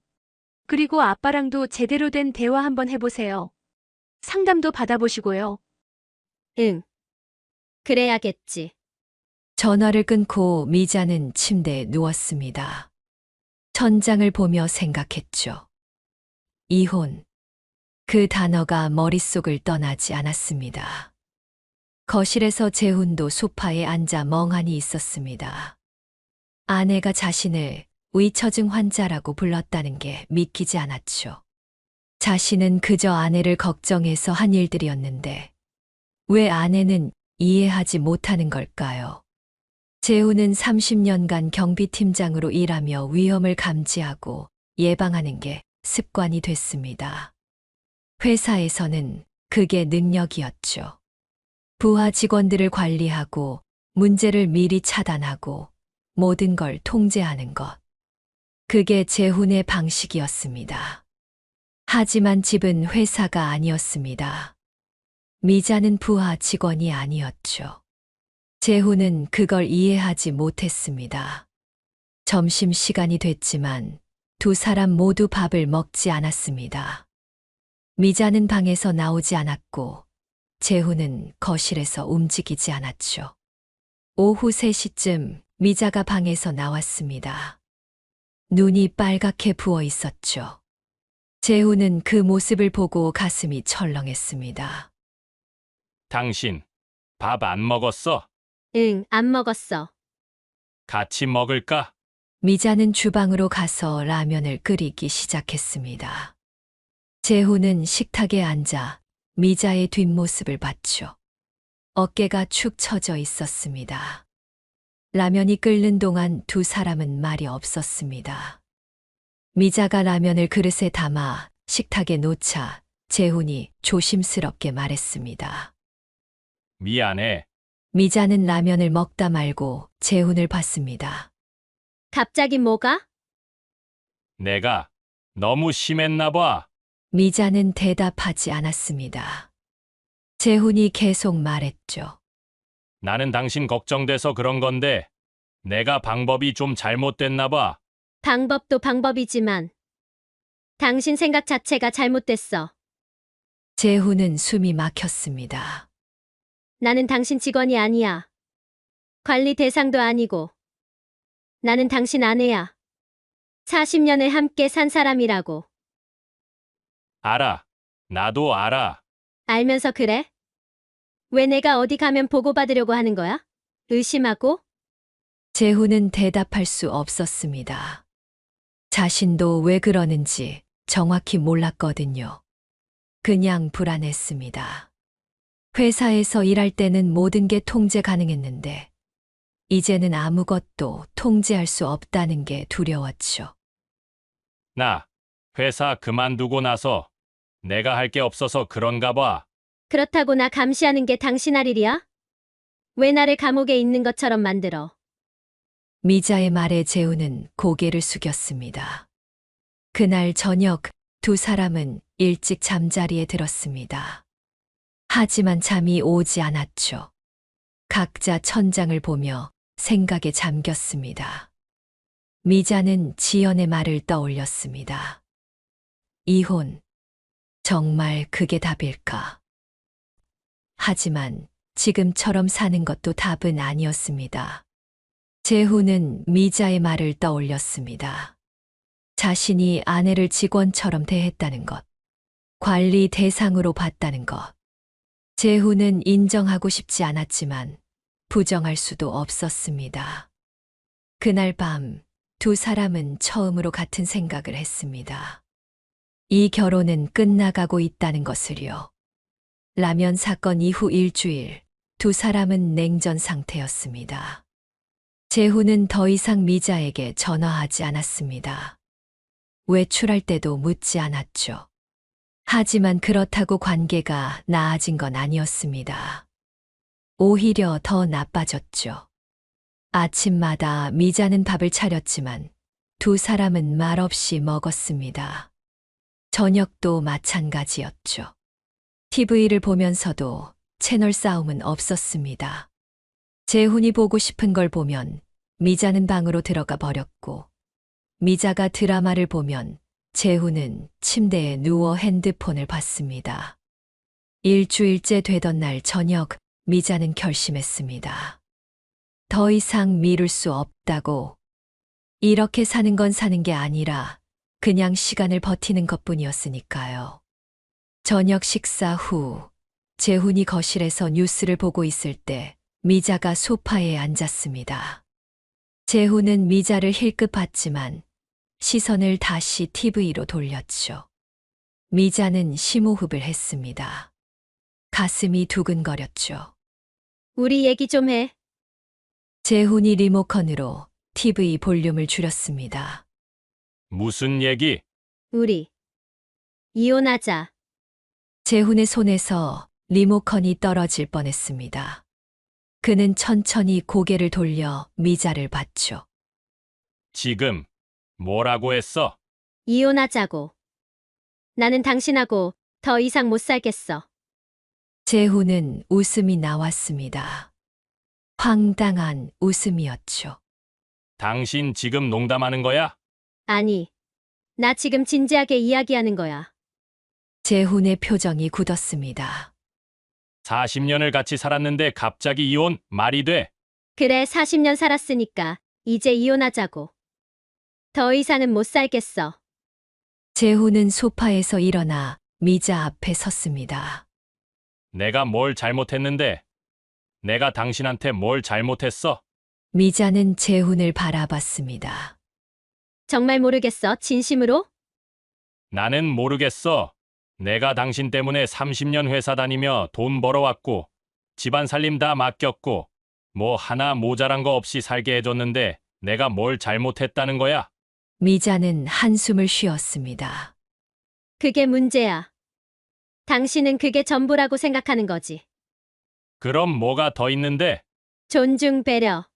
그리고 아빠랑도 제대로 된 대화 한번 해보세요. 상담도 받아보시고요. 응. 그래야겠지. 전화를 끊고 미자는 침대에 누웠습니다. 천장을 보며 생각했죠. 이혼. 그 단어가 머릿속을 떠나지 않았습니다. 거실에서 재훈도 소파에 앉아 멍하니 있었습니다. 아내가 자신을 의처증 환자라고 불렀다는 게 믿기지 않았죠. 자신은 그저 아내를 걱정해서 한 일들이었는데 왜 아내는 이해하지 못하는 걸까요? 재훈은 30년간 경비팀장으로 일하며 위험을 감지하고 예방하는 게 습관이 됐습니다. 회사에서는 그게 능력이었죠. 부하 직원들을 관리하고 문제를 미리 차단하고 모든 걸 통제하는 것. 그게 재훈의 방식이었습니다. 하지만 집은 회사가 아니었습니다. 미자는 부하 직원이 아니었죠. 재훈은 그걸 이해하지 못했습니다. 점심시간이 됐지만 두 사람 모두 밥을 먹지 않았습니다. 미자는 방에서 나오지 않았고 재훈은 거실에서 움직이지 않았죠. 오후 3시쯤 미자가 방에서 나왔습니다. 눈이 빨갛게 부어 있었죠. 재훈은 그 모습을 보고 가슴이 철렁했습니다. 당신, 밥 안 먹었어? 응, 안 먹었어. 같이 먹을까? 미자는 주방으로 가서 라면을 끓이기 시작했습니다. 재훈은 식탁에 앉아 미자의 뒷모습을 봤죠. 어깨가 축 처져 있었습니다. 라면이 끓는 동안 두 사람은 말이 없었습니다. 미자가 라면을 그릇에 담아 식탁에 놓자 재훈이 조심스럽게 말했습니다. 미안해. 미자는 라면을 먹다 말고 재훈을 봤습니다. 갑자기 뭐가? 내가 너무 심했나 봐. 미자는 대답하지 않았습니다. 재훈이 계속 말했죠. 나는 당신 걱정돼서 그런 건데 내가 방법이 좀 잘못됐나 봐. 방법도 방법이지만 당신 생각 자체가 잘못됐어. 재훈은 숨이 막혔습니다. 나는 당신 직원이 아니야. 관리 대상도 아니고. 나는 당신 아내야. 40년을 함께 산 사람이라고. 알아. 나도 알아. 알면서 그래? 왜 내가 어디 가면 보고받으려고 하는 거야? 의심하고? 재훈은 대답할 수 없었습니다. 자신도 왜 그러는지 정확히 몰랐거든요. 그냥 불안했습니다. 회사에서 일할 때는 모든 게 통제 가능했는데 이제는 아무것도 통제할 수 없다는 게 두려웠죠. 나 회사 그만두고 나서 내가 할 게 없어서 그런가 봐. 그렇다고 나 감시하는 게 당신 할 일이야? 왜 나를 감옥에 있는 것처럼 만들어? 미자의 말에 재훈은 고개를 숙였습니다. 그날 저녁 두 사람은 일찍 잠자리에 들었습니다. 하지만 잠이 오지 않았죠. 각자 천장을 보며 생각에 잠겼습니다. 미자는 지연의 말을 떠올렸습니다. 이혼. 정말 그게 답일까? 하지만 지금처럼 사는 것도 답은 아니었습니다. 재훈은 미자의 말을 떠올렸습니다. 자신이 아내를 직원처럼 대했다는 것, 관리 대상으로 봤다는 것. 재훈은 인정하고 싶지 않았지만 부정할 수도 없었습니다. 그날 밤 두 사람은 처음으로 같은 생각을 했습니다. 이 결혼은 끝나가고 있다는 것을요. 라면 사건 이후 일주일, 두 사람은 냉전 상태였습니다. 재훈은 더 이상 미자에게 전화하지 않았습니다. 외출할 때도 묻지 않았죠. 하지만 그렇다고 관계가 나아진 건 아니었습니다. 오히려 더 나빠졌죠. 아침마다 미자는 밥을 차렸지만 두 사람은 말없이 먹었습니다. 저녁도 마찬가지였죠. TV를 보면서도 채널 싸움은 없었습니다. 재훈이 보고 싶은 걸 보면 미자는 방으로 들어가 버렸고, 미자가 드라마를 보면 재훈은 침대에 누워 핸드폰을 봤습니다. 일주일째 되던 날 저녁, 미자는 결심했습니다. 더 이상 미룰 수 없다고. 이렇게 사는 건 사는 게 아니라 그냥 시간을 버티는 것뿐이었으니까요. 저녁 식사 후, 재훈이 거실에서 뉴스를 보고 있을 때 미자가 소파에 앉았습니다. 재훈은 미자를 힐끗 봤지만 시선을 다시 TV로 돌렸죠. 미자는 심호흡을 했습니다. 가슴이 두근거렸죠. 우리 얘기 좀 해. 재훈이 리모컨으로 TV 볼륨을 줄였습니다. 무슨 얘기? 우리 이혼하자. 재훈의 손에서 리모컨이 떨어질 뻔했습니다. 그는 천천히 고개를 돌려 미자를 봤죠. 지금 뭐라고 했어? 이혼하자고. 나는 당신하고 더 이상 못 살겠어. 재훈은 웃음이 나왔습니다. 황당한 웃음이었죠. 당신 지금 농담하는 거야? 아니, 나 지금 진지하게 이야기하는 거야. 재훈의 표정이 굳었습니다. 40년을 같이 살았는데 갑자기 이혼? 말이 돼? 그래, 40년 살았으니까 이제 이혼하자고. 더 이상은 못 살겠어. 재훈은 소파에서 일어나 미자 앞에 섰습니다. 내가 뭘 잘못했는데? 내가 당신한테 뭘 잘못했어? 미자는 재훈을 바라봤습니다. 정말 모르겠어, 진심으로? 나는 모르겠어. 내가 당신 때문에 30년 회사 다니며 돈 벌어왔고, 집안 살림 다 맡겼고, 뭐 하나 모자란 거 없이 살게 해줬는데 내가 뭘 잘못했다는 거야? 미자는 한숨을 쉬었습니다. 그게 문제야. 당신은 그게 전부라고 생각하는 거지. 그럼 뭐가 더 있는데? 존중, 배려.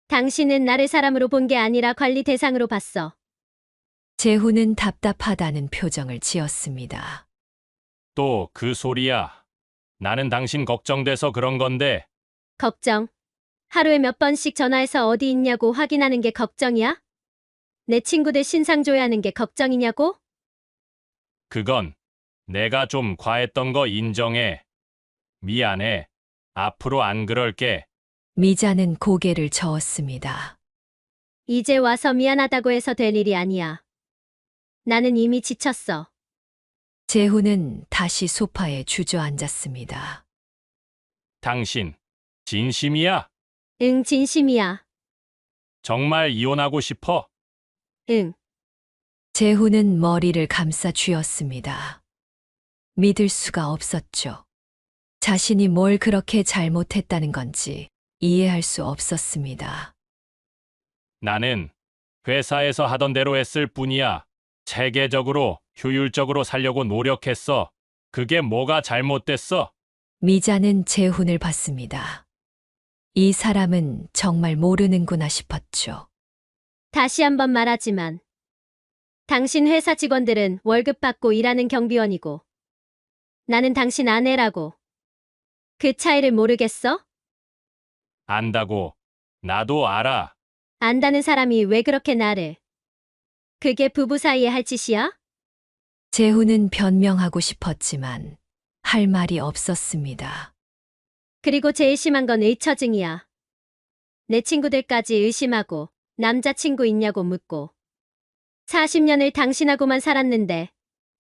당신은 나를 사람으로 본 게 아니라 관리 대상으로 봤어. 재훈은 답답하다는 표정을 지었습니다. 또 그 소리야. 나는 당신 걱정돼서 그런 건데, 걱정. 하루에 몇 번씩 전화해서 어디 있냐고 확인하는 게 걱정이야? 내 친구들 신상 조회하는 게 걱정이냐고? 그건 내가 좀 과했던 거 인정해. 미안해. 앞으로 안 그럴게. 미자는 고개를 저었습니다. 이제 와서 미안하다고 해서 될 일이 아니야. 나는 이미 지쳤어. 재훈은 다시 소파에 주저앉았습니다. 당신, 진심이야? 응, 진심이야. 정말 이혼하고 싶어? 응. 재훈은 머리를 감싸 쥐었습니다. 믿을 수가 없었죠. 자신이 뭘 그렇게 잘못했다는 건지 이해할 수 없었습니다. 나는 회사에서 하던 대로 했을 뿐이야. 체계적으로, 효율적으로 살려고 노력했어. 그게 뭐가 잘못됐어? 미자는 재훈을 봤습니다. 이 사람은 정말 모르는구나 싶었죠. 다시 한번 말하지만 당신 회사 직원들은 월급 받고 일하는 경비원이고 나는 당신 아내라고. 그 차이를 모르겠어? 안다고. 나도 알아. 안다는 사람이 왜 그렇게 나를. 그게 부부 사이에 할 짓이야? 재훈은 변명하고 싶었지만 할 말이 없었습니다. 그리고 제일 심한 건 의처증이야. 내 친구들까지 의심하고 남자친구 있냐고 묻고 40년을 당신하고만 살았는데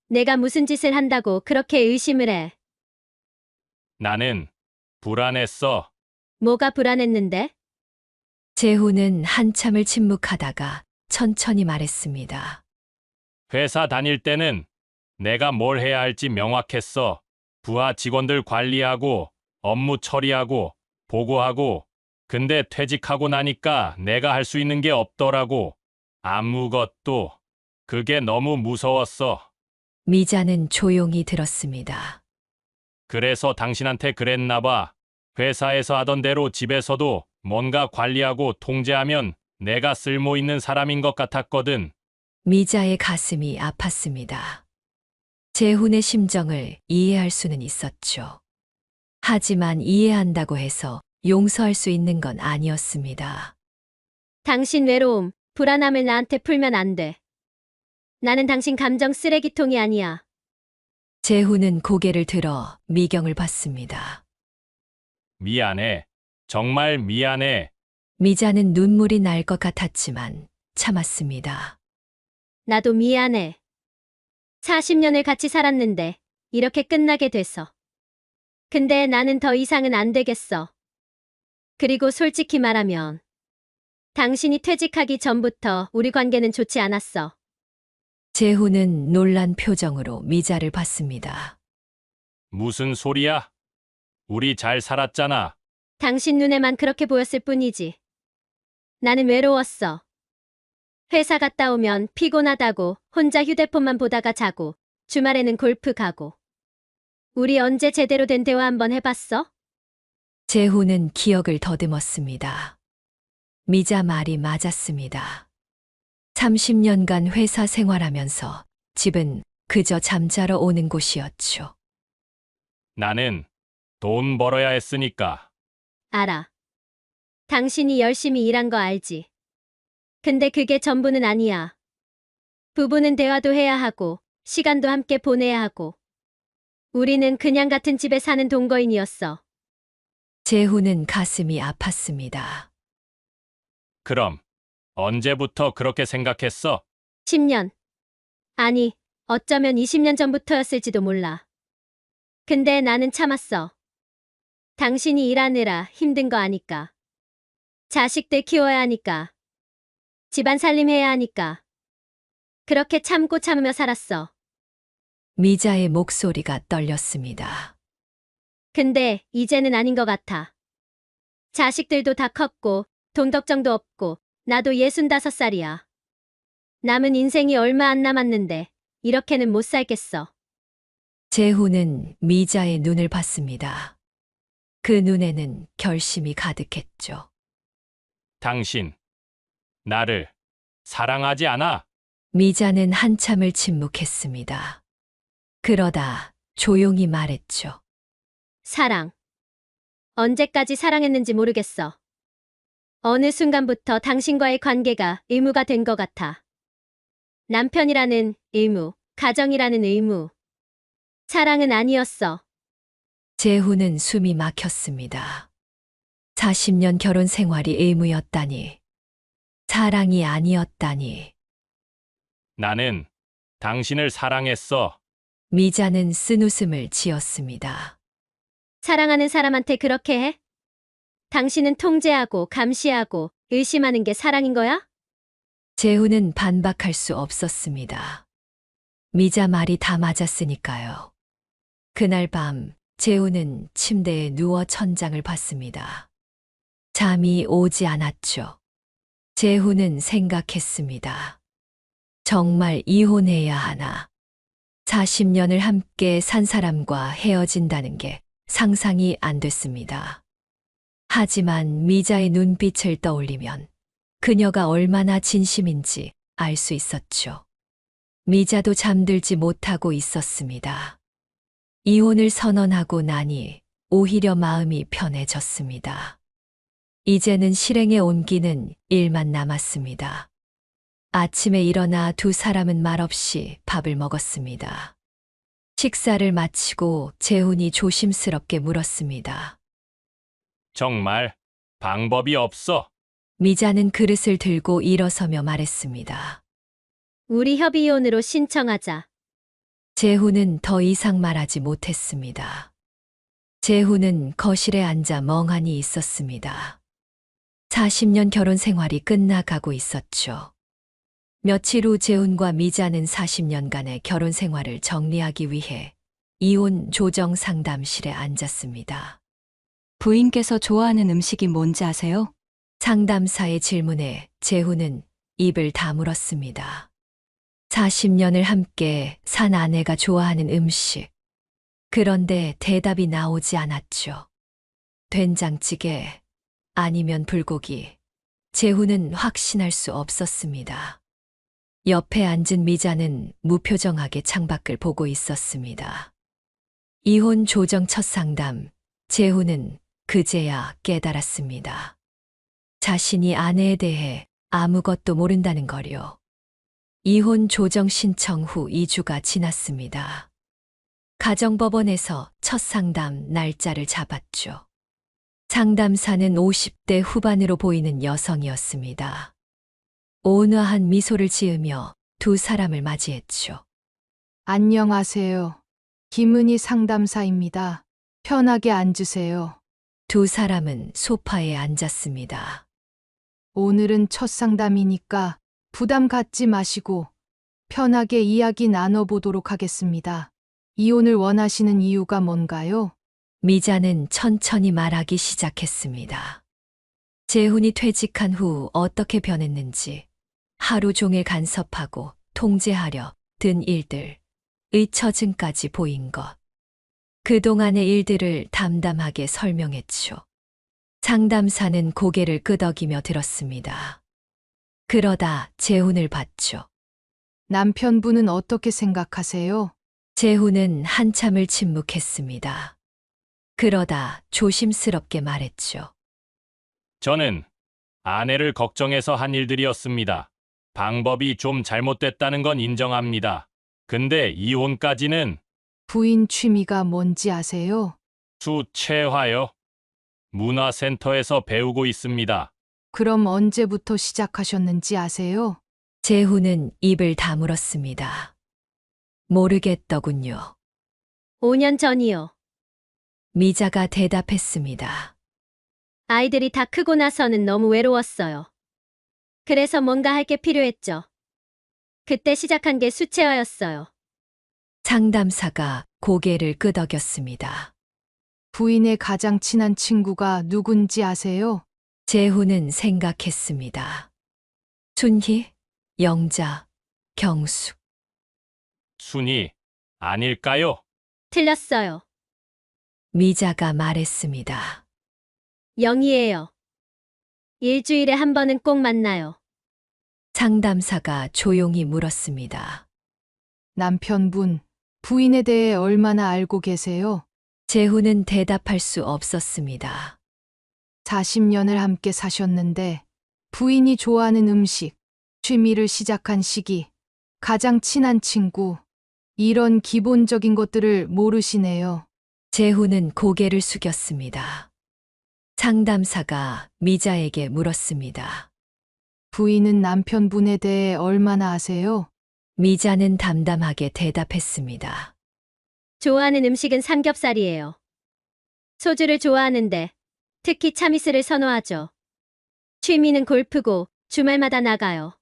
내가 무슨 짓을 한다고 그렇게 의심을 해. 나는 불안했어. 뭐가 불안했는데? 재훈은 한참을 침묵하다가 천천히 말했습니다. 회사 다닐 때는 내가 뭘 해야 할지 명확했어. 부하 직원들 관리하고, 업무 처리하고, 보고하고. 근데 퇴직하고 나니까 내가 할 수 있는 게 없더라고. 아무것도. 그게 너무 무서웠어. 미자는 조용히 들었습니다. 그래서 당신한테 그랬나 봐. 회사에서 하던 대로 집에서도 뭔가 관리하고 통제하면 내가 쓸모 있는 사람인 것 같았거든. 미자의 가슴이 아팠습니다. 재훈의 심정을 이해할 수는 있었죠. 하지만 이해한다고 해서 용서할 수 있는 건 아니었습니다. 당신 외로움, 불안함을 나한테 풀면 안 돼. 나는 당신 감정 쓰레기통이 아니야. 재훈은 고개를 들어 미경을 봤습니다. 미안해. 정말 미안해. 미자는 눈물이 날 것 같았지만 참았습니다. 나도 미안해. 40년을 같이 살았는데 이렇게 끝나게 돼서. 근데 나는 더 이상은 안 되겠어. 그리고 솔직히 말하면 당신이 퇴직하기 전부터 우리 관계는 좋지 않았어. 재훈은 놀란 표정으로 미자를 봤습니다. 무슨 소리야? 우리 잘 살았잖아. 당신 눈에만 그렇게 보였을 뿐이지. 나는 외로웠어. 회사 갔다 오면 피곤하다고 혼자 휴대폰만 보다가 자고 주말에는 골프 가고. 우리 언제 제대로 된 대화 한번 해봤어? 재훈은 기억을 더듬었습니다. 미자 말이 맞았습니다. 30년간 회사 생활하면서 집은 그저 잠자러 오는 곳이었죠. 나는 돈 벌어야 했으니까. 알아. 당신이 열심히 일한 거 알지. 근데 그게 전부는 아니야. 부부는 대화도 해야 하고, 시간도 함께 보내야 하고. 우리는 그냥 같은 집에 사는 동거인이었어. 재훈은 가슴이 아팠습니다. 그럼 언제부터 그렇게 생각했어? 10년. 아니, 어쩌면 20년 전부터였을지도 몰라. 근데 나는 참았어. 당신이 일하느라 힘든 거 아니까. 자식들 키워야 하니까. 집안 살림해야 하니까. 그렇게 참고 참으며 살았어. 미자의 목소리가 떨렸습니다. 근데 이제는 아닌 것 같아. 자식들도 다 컸고 돈 걱정도 없고 나도 65살이야. 남은 인생이 얼마 안 남았는데 이렇게는 못 살겠어. 재훈은 미자의 눈을 봤습니다. 그 눈에는 결심이 가득했죠. 당신, 나를 사랑하지 않아? 미자는 한참을 침묵했습니다. 그러다 조용히 말했죠. 사랑. 언제까지 사랑했는지 모르겠어. 어느 순간부터 당신과의 관계가 의무가 된 것 같아. 남편이라는 의무, 가정이라는 의무. 사랑은 아니었어. 재훈은 숨이 막혔습니다. 40년 결혼 생활이 의무였다니. 사랑이 아니었다니. 나는 당신을 사랑했어. 미자는 쓴웃음을 지었습니다. 사랑하는 사람한테 그렇게 해? 당신은 통제하고 감시하고 의심하는 게 사랑인 거야? 재훈은 반박할 수 없었습니다. 미자 말이 다 맞았으니까요. 그날 밤 재훈은 침대에 누워 천장을 봤습니다. 잠이 오지 않았죠. 재훈은 생각했습니다. 정말 이혼해야 하나. 40년을 함께 산 사람과 헤어진다는 게 상상이 안 됐습니다. 하지만 미자의 눈빛을 떠올리면 그녀가 얼마나 진심인지 알 수 있었죠. 미자도 잠들지 못하고 있었습니다. 이혼을 선언하고 나니 오히려 마음이 편해졌습니다. 이제는 실행에 옮기는 일만 남았습니다. 아침에 일어나 두 사람은 말없이 밥을 먹었습니다. 식사를 마치고 재훈이 조심스럽게 물었습니다. 정말 방법이 없어. 미자는 그릇을 들고 일어서며 말했습니다. 우리 협의이혼으로 신청하자. 재훈은 더 이상 말하지 못했습니다. 재훈은 거실에 앉아 멍하니 있었습니다. 40년 결혼 생활이 끝나가고 있었죠. 며칠 후 재훈과 미자는 40년간의 결혼 생활을 정리하기 위해 이혼 조정 상담실에 앉았습니다. 부인께서 좋아하는 음식이 뭔지 아세요? 상담사의 질문에 재훈은 입을 다물었습니다. 40년을 함께 산 아내가 좋아하는 음식. 그런데 대답이 나오지 않았죠. 된장찌개 아니면 불고기. 재훈은 확신할 수 없었습니다. 옆에 앉은 미자는 무표정하게 창밖을 보고 있었습니다. 이혼 조정 첫 상담, 재훈은 그제야 깨달았습니다. 자신이 아내에 대해 아무것도 모른다는 거요. 이혼 조정 신청 후 2주가 지났습니다. 가정법원에서 첫 상담 날짜를 잡았죠. 상담사는 50대 후반으로 보이는 여성이었습니다. 온화한 미소를 지으며 두 사람을 맞이했죠. 안녕하세요. 김은희 상담사입니다. 편하게 앉으세요. 두 사람은 소파에 앉았습니다. 오늘은 첫 상담이니까 부담 갖지 마시고 편하게 이야기 나눠보도록 하겠습니다. 이혼을 원하시는 이유가 뭔가요? 미자는 천천히 말하기 시작했습니다. 재훈이 퇴직한 후 어떻게 변했는지, 하루 종일 간섭하고 통제하려 든 일들, 의처증까지 보인 것. 그동안의 일들을 담담하게 설명했죠. 상담사는 고개를 끄덕이며 들었습니다. 그러다 재훈을 봤죠. 남편분은 어떻게 생각하세요? 재훈은 한참을 침묵했습니다. 그러다 조심스럽게 말했죠. 저는 아내를 걱정해서 한 일들이었습니다. 방법이 좀 잘못됐다는 건 인정합니다. 근데 이혼까지는 부인 취미가 뭔지 아세요? 수채화요. 문화센터에서 배우고 있습니다. 그럼 언제부터 시작하셨는지 아세요? 재훈은 입을 다물었습니다. 모르겠더군요. 5년 전이요. 미자가 대답했습니다. 아이들이 다 크고 나서는 너무 외로웠어요. 그래서 뭔가 할 게 필요했죠. 그때 시작한 게 수채화였어요. 상담사가 고개를 끄덕였습니다. 부인의 가장 친한 친구가 누군지 아세요? 재훈은 생각했습니다. 순희, 영자, 경수. 순이 아닐까요? 틀렸어요. 미자가 말했습니다. 영이에요. 일주일에 한 번은 꼭 만나요. 상담사가 조용히 물었습니다. 남편분, 부인에 대해 얼마나 알고 계세요? 재훈은 대답할 수 없었습니다. 40년을 함께 사셨는데 부인이 좋아하는 음식, 취미를 시작한 시기, 가장 친한 친구, 이런 기본적인 것들을 모르시네요. 재훈은 고개를 숙였습니다. 상담사가 미자에게 물었습니다. 부인은 남편분에 대해 얼마나 아세요? 미자는 담담하게 대답했습니다. 좋아하는 음식은 삼겹살이에요. 소주를 좋아하는데 특히 참이슬을 선호하죠. 취미는 골프고 주말마다 나가요.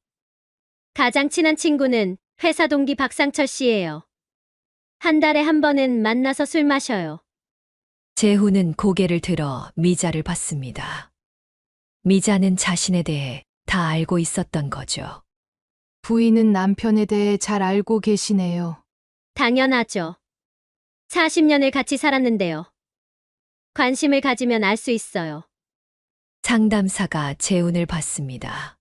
가장 친한 친구는 회사 동기 박상철 씨예요. 한 달에 한 번은 만나서 술 마셔요. 재훈은 고개를 들어 미자를 봤습니다. 미자는 자신에 대해 다 알고 있었던 거죠. 부인은 남편에 대해 잘 알고 계시네요. 당연하죠. 40년을 같이 살았는데요. 관심을 가지면 알 수 있어요. 상담사가 재훈을 봤습니다.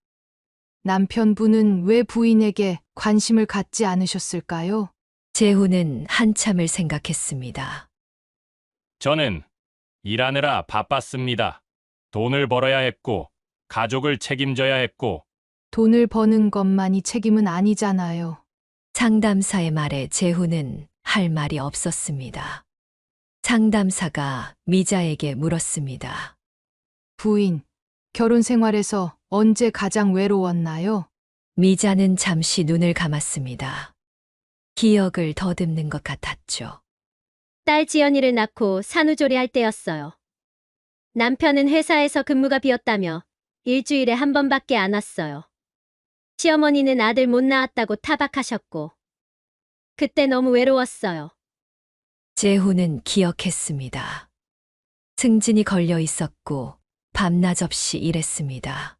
남편분은 왜 부인에게 관심을 갖지 않으셨을까요? 재훈은 한참을 생각했습니다. 저는 일하느라 바빴습니다. 돈을 벌어야 했고, 가족을 책임져야 했고, 돈을 버는 것만이 책임은 아니잖아요. 상담사의 말에 재훈은 할 말이 없었습니다. 상담사가 미자에게 물었습니다. 부인, 결혼 생활에서 언제 가장 외로웠나요? 미자는 잠시 눈을 감았습니다. 기억을 더듬는 것 같았죠. 딸 지연이를 낳고 산후조리 할 때였어요. 남편은 회사에서 근무가 비었다며 일주일에 한 번밖에 안 왔어요. 시어머니는 아들 못 낳았다고 타박하셨고, 그때 너무 외로웠어요. 재훈은 기억했습니다. 승진이 걸려 있었고 밤낮 없이 일했습니다.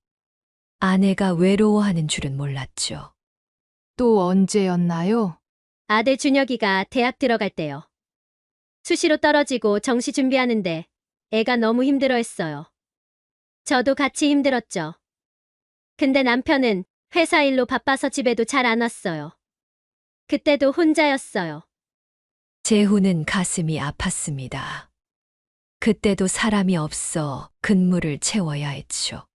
아내가 외로워하는 줄은 몰랐죠. 또 언제였나요? 아들 준혁이가 대학 들어갈 때요. 수시로 떨어지고 정시 준비하는데 애가 너무 힘들어했어요. 저도 같이 힘들었죠. 근데 남편은 회사 일로 바빠서 집에도 잘 안 왔어요. 그때도 혼자였어요. 재훈은 가슴이 아팠습니다. 그때도 사람이 없어 근무를 채워야 했죠.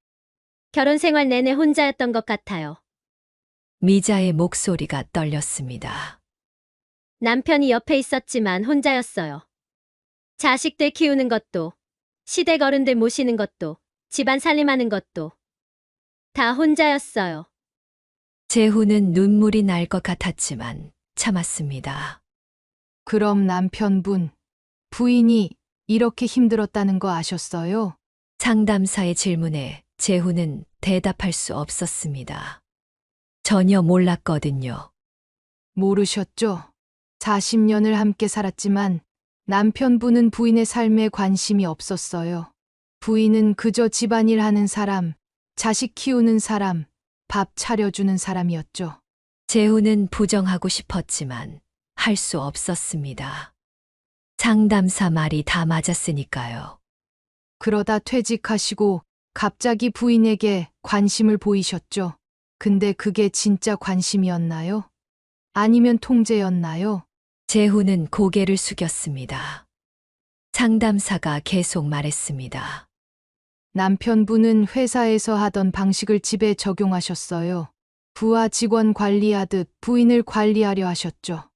결혼 생활 내내 혼자였던 것 같아요. 미자의 목소리가 떨렸습니다. 남편이 옆에 있었지만 혼자였어요. 자식들 키우는 것도, 시댁 어른들 모시는 것도, 집안 살림하는 것도 다 혼자였어요. 재훈은 눈물이 날 것 같았지만 참았습니다. 그럼 남편분, 부인이 이렇게 힘들었다는 거 아셨어요? 상담사의 질문에 재훈은 대답할 수 없었습니다. 전혀 몰랐거든요. 모르셨죠? 40년을 함께 살았지만 남편분은 부인의 삶에 관심이 없었어요. 부인은 그저 집안일 하는 사람, 자식 키우는 사람, 밥 차려주는 사람이었죠. 재훈은 부정하고 싶었지만 할 수 없었습니다. 상담사 말이 다 맞았으니까요. 그러다 퇴직하시고 갑자기 부인에게 관심을 보이셨죠. 근데 그게 진짜 관심이었나요? 아니면 통제였나요? 재훈은 고개를 숙였습니다. 상담사가 계속 말했습니다. 남편분은 회사에서 하던 방식을 집에 적용하셨어요. 부하 직원 관리하듯 부인을 관리하려 하셨죠.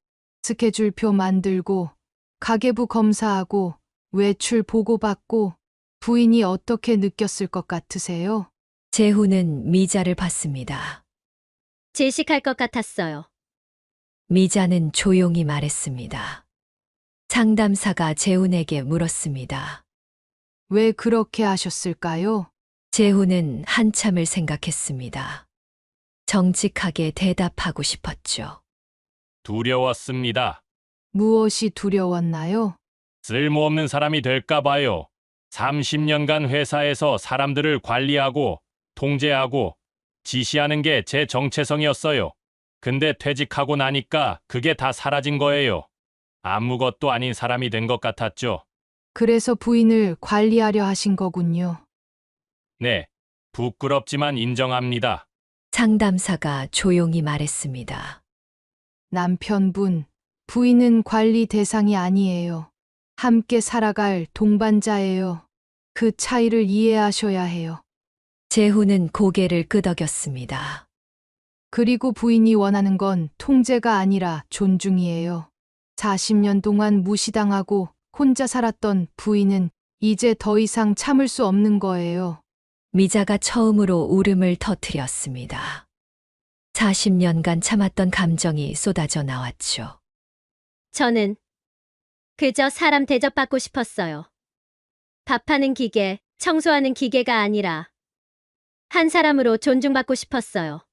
스케줄표 만들고, 가계부 검사하고, 외출 보고받고, 부인이 어떻게 느꼈을 것 같으세요? 재훈은 미자를 봤습니다. 질식할 것 같았어요. 미자는 조용히 말했습니다. 상담사가 재훈에게 물었습니다. 왜 그렇게 하셨을까요? 재훈은 한참을 생각했습니다. 정직하게 대답하고 싶었죠. 두려웠습니다. 무엇이 두려웠나요? 쓸모없는 사람이 될까 봐요. 30년간 회사에서 사람들을 관리하고 통제하고 지시하는 게 제 정체성이었어요. 근데 퇴직하고 나니까 그게 다 사라진 거예요. 아무것도 아닌 사람이 된 것 같았죠. 그래서 부인을 관리하려 하신 거군요. 네, 부끄럽지만 인정합니다. 상담사가 조용히 말했습니다. 남편분, 부인은 관리 대상이 아니에요. 함께 살아갈 동반자예요. 그 차이를 이해하셔야 해요. 재훈은 고개를 끄덕였습니다. 그리고 부인이 원하는 건 통제가 아니라 존중이에요. 40년 동안 무시당하고 혼자 살았던 부인은 이제 더 이상 참을 수 없는 거예요. 미자가 처음으로 울음을 터뜨렸습니다. 40년간 참았던 감정이 쏟아져 나왔죠. 저는 그저 사람 대접받고 싶었어요. 밥하는 기계, 청소하는 기계가 아니라 한 사람으로 존중받고 싶었어요.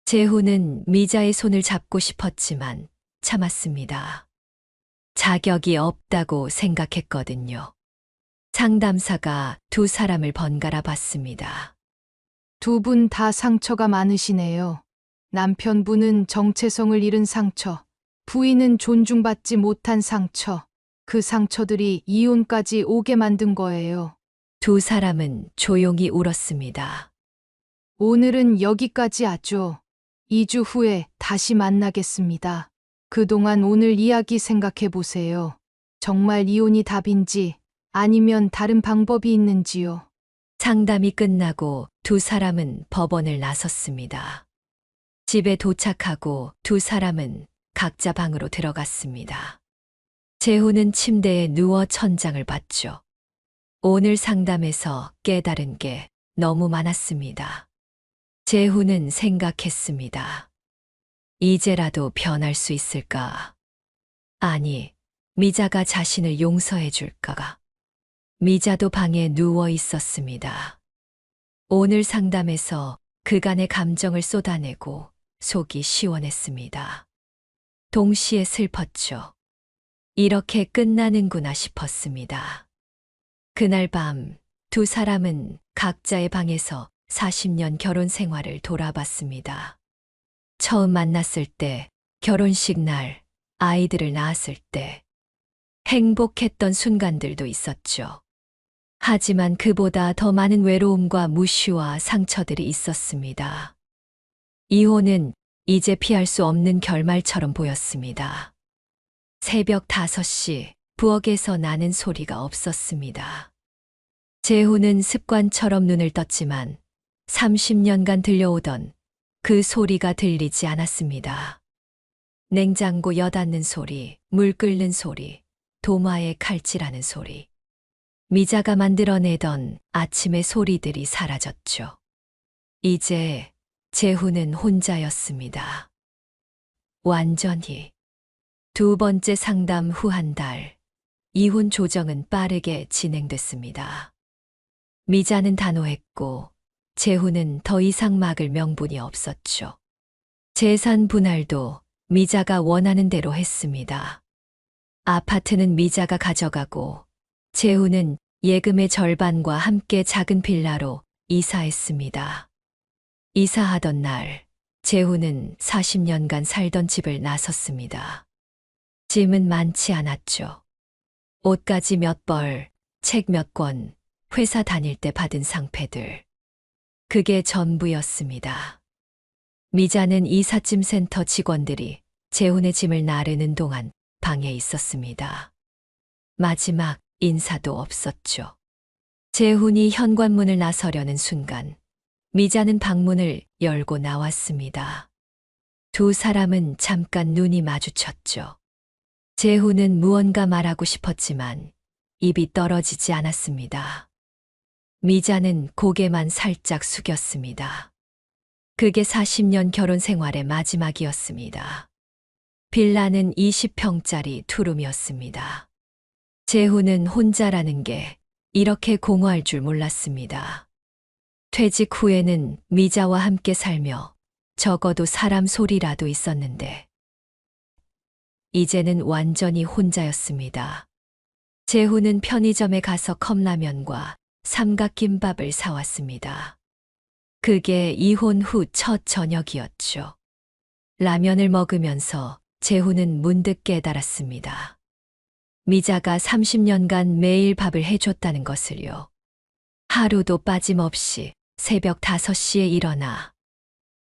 재훈은 미자의 손을 잡고 싶었지만 참았습니다. 자격이 없다고 생각했거든요. 상담사가 두 사람을 번갈아 봤습니다. 두 분 다 상처가 많으시네요. 남편분은 정체성을 잃은 상처, 부인은 존중받지 못한 상처. 그 상처들이 이혼까지 오게 만든 거예요. 두 사람은 조용히 울었습니다. 오늘은 여기까지 하죠. 2주 후에 다시 만나겠습니다. 그동안 오늘 이야기 생각해 보세요. 정말 이혼이 답인지 아니면 다른 방법이 있는지요. 상담이 끝나고 두 사람은 법원을 나섰습니다. 집에 도착하고 두 사람은 각자 방으로 들어갔습니다. 재훈은 침대에 누워 천장을 봤죠. 오늘 상담에서 깨달은 게 너무 많았습니다. 재훈은 생각했습니다. 이제라도 변할 수 있을까? 아니, 미자가 자신을 용서해 줄까? 미자도 방에 누워 있었습니다. 오늘 상담에서 그간의 감정을 쏟아내고 속이 시원했습니다. 동시에 슬펐죠. 이렇게 끝나는구나 싶었습니다. 그날 밤 두 사람은 각자의 방에서 40년 결혼 생활을 돌아봤습니다. 처음 만났을 때, 결혼식 날, 아이들을 낳았을 때, 행복했던 순간들도 있었죠. 하지만 그보다 더 많은 외로움과 무시와 상처들이 있었습니다. 이혼은 이제 피할 수 없는 결말처럼 보였습니다. 새벽 5시, 부엌에서 나는 소리가 없었습니다. 재훈은 습관처럼 눈을 떴지만 30년간 들려오던 그 소리가 들리지 않았습니다. 냉장고 여닫는 소리, 물 끓는 소리, 도마에 칼질하는 소리. 미자가 만들어내던 아침의 소리들이 사라졌죠. 이제 재훈은 혼자였습니다. 완전히. 두 번째 상담 후 한 달, 이혼 조정은 빠르게 진행됐습니다. 미자는 단호했고, 재훈은 더 이상 막을 명분이 없었죠. 재산 분할도 미자가 원하는 대로 했습니다. 아파트는 미자가 가져가고, 재훈은 예금의 절반과 함께 작은 빌라로 이사했습니다. 이사하던 날, 재훈은 40년간 살던 집을 나섰습니다. 짐은 많지 않았죠. 옷가지 몇 벌, 책 몇 권, 회사 다닐 때 받은 상패들. 그게 전부였습니다. 미자는 이삿짐 센터 직원들이 재훈의 짐을 나르는 동안 방에 있었습니다. 마지막 인사도 없었죠. 재훈이 현관문을 나서려는 순간, 미자는 방문을 열고 나왔습니다. 두 사람은 잠깐 눈이 마주쳤죠. 재훈은 무언가 말하고 싶었지만 입이 떨어지지 않았습니다. 미자는 고개만 살짝 숙였습니다. 그게 40년 결혼 생활의 마지막이었습니다. 빌라는 20평짜리 투룸이었습니다. 재훈은 혼자라는 게 이렇게 공허할 줄 몰랐습니다. 퇴직 후에는 미자와 함께 살며 적어도 사람 소리라도 있었는데, 이제는 완전히 혼자였습니다. 재훈은 편의점에 가서 컵라면과 삼각김밥을 사왔습니다. 그게 이혼 후 첫 저녁이었죠. 라면을 먹으면서 재훈은 문득 깨달았습니다. 미자가 30년간 매일 밥을 해줬다는 것을요. 하루도 빠짐없이 새벽 5시에 일어나.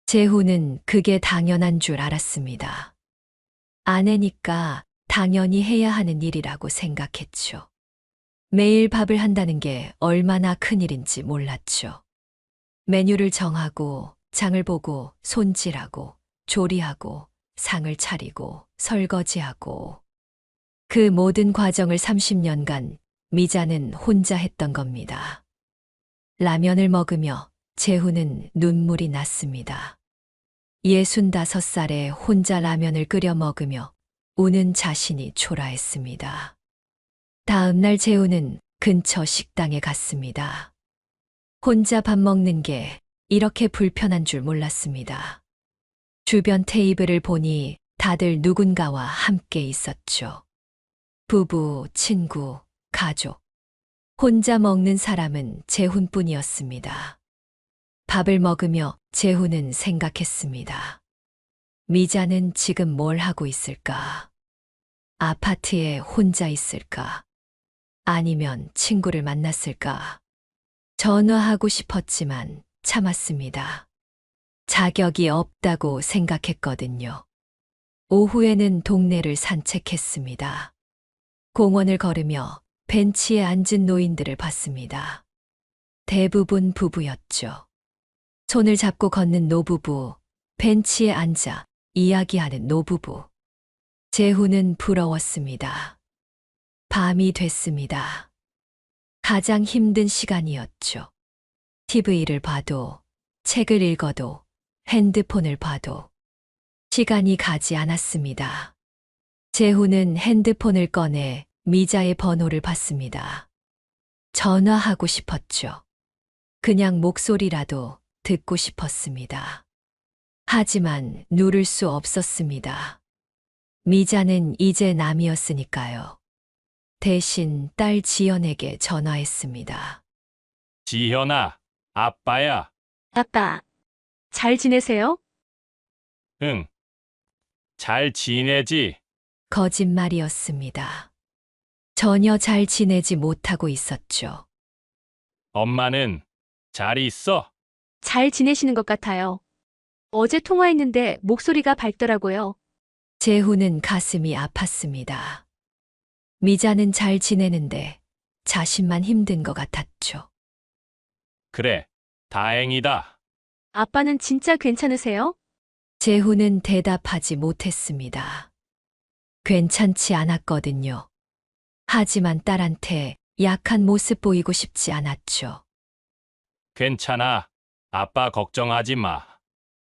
재훈은 그게 당연한 줄 알았습니다. 아내니까 당연히 해야 하는 일이라고 생각했죠. 매일 밥을 한다는 게 얼마나 큰일인지 몰랐죠. 메뉴를 정하고, 장을 보고, 손질하고, 조리하고, 상을 차리고, 설거지하고. 그 모든 과정을 30년간 미자는 혼자 했던 겁니다. 라면을 먹으며 재훈은 눈물이 났습니다. 65살에 혼자 라면을 끓여 먹으며 우는 자신이 초라했습니다. 다음 날 재훈은 근처 식당에 갔습니다. 혼자 밥 먹는 게 이렇게 불편한 줄 몰랐습니다. 주변 테이블을 보니 다들 누군가와 함께 있었죠. 부부, 친구, 가족. 혼자 먹는 사람은 재훈뿐이었습니다. 밥을 먹으며 재훈은 생각했습니다. 미자는 지금 뭘 하고 있을까? 아파트에 혼자 있을까? 아니면 친구를 만났을까? 전화하고 싶었지만 참았습니다. 자격이 없다고 생각했거든요. 오후에는 동네를 산책했습니다. 공원을 걸으며 벤치에 앉은 노인들을 봤습니다. 대부분 부부였죠. 손을 잡고 걷는 노부부, 벤치에 앉아 이야기하는 노부부. 재훈은 부러웠습니다. 밤이 됐습니다. 가장 힘든 시간이었죠. TV를 봐도, 책을 읽어도, 핸드폰을 봐도 시간이 가지 않았습니다. 재훈은 핸드폰을 꺼내 미자의 번호를 받습니다. 전화하고 싶었죠. 그냥 목소리라도 듣고 싶었습니다. 하지만 누를 수 없었습니다. 미자는 이제 남이었으니까요. 대신 딸 지연에게 전화했습니다. 지현아, 아빠야. 아빠, 잘 지내세요? 응. 잘 지내지? 거짓말이었습니다. 전혀 잘 지내지 못하고 있었죠. 엄마는 잘 있어? 잘 지내시는 것 같아요. 어제 통화했는데 목소리가 밝더라고요. 재훈은 가슴이 아팠습니다. 미자는 잘 지내는데 자신만 힘든 것 같았죠. 그래, 다행이다. 아빠는 진짜 괜찮으세요? 재훈은 대답하지 못했습니다. 괜찮지 않았거든요. 하지만 딸한테 약한 모습 보이고 싶지 않았죠. 괜찮아. 아빠 걱정하지 마.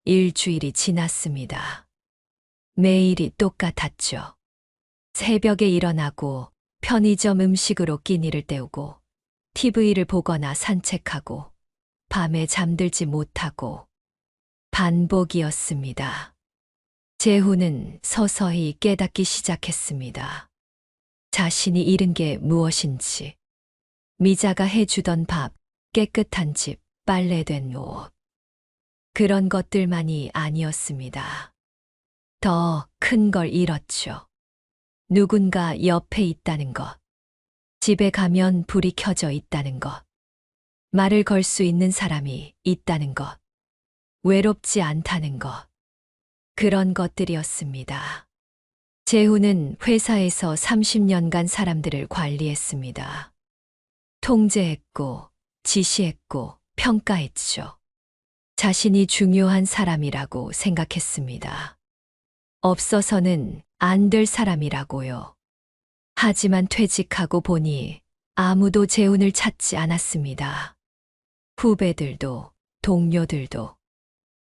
일주일이 지났습니다. 매일이 똑같았죠. 새벽에 일어나고 편의점 음식으로 끼니를 때우고 TV를 보거나 산책하고 밤에 잠들지 못하고 반복이었습니다. 재훈은 서서히 깨닫기 시작했습니다. 자신이 잃은 게 무엇인지. 미자가 해주던 밥, 깨끗한 집, 빨래된 옷. 그런 것들만이 아니었습니다. 더 큰 걸 잃었죠. 누군가 옆에 있다는 것. 집에 가면 불이 켜져 있다는 것. 말을 걸 수 있는 사람이 있다는 것. 외롭지 않다는 것. 그런 것들이었습니다. 재훈은 회사에서 30년간 사람들을 관리했습니다. 통제했고, 지시했고, 평가했죠. 자신이 중요한 사람이라고 생각했습니다. 없어서는 안 될 사람이라고요. 하지만 퇴직하고 보니 아무도 재훈을 찾지 않았습니다. 후배들도, 동료들도.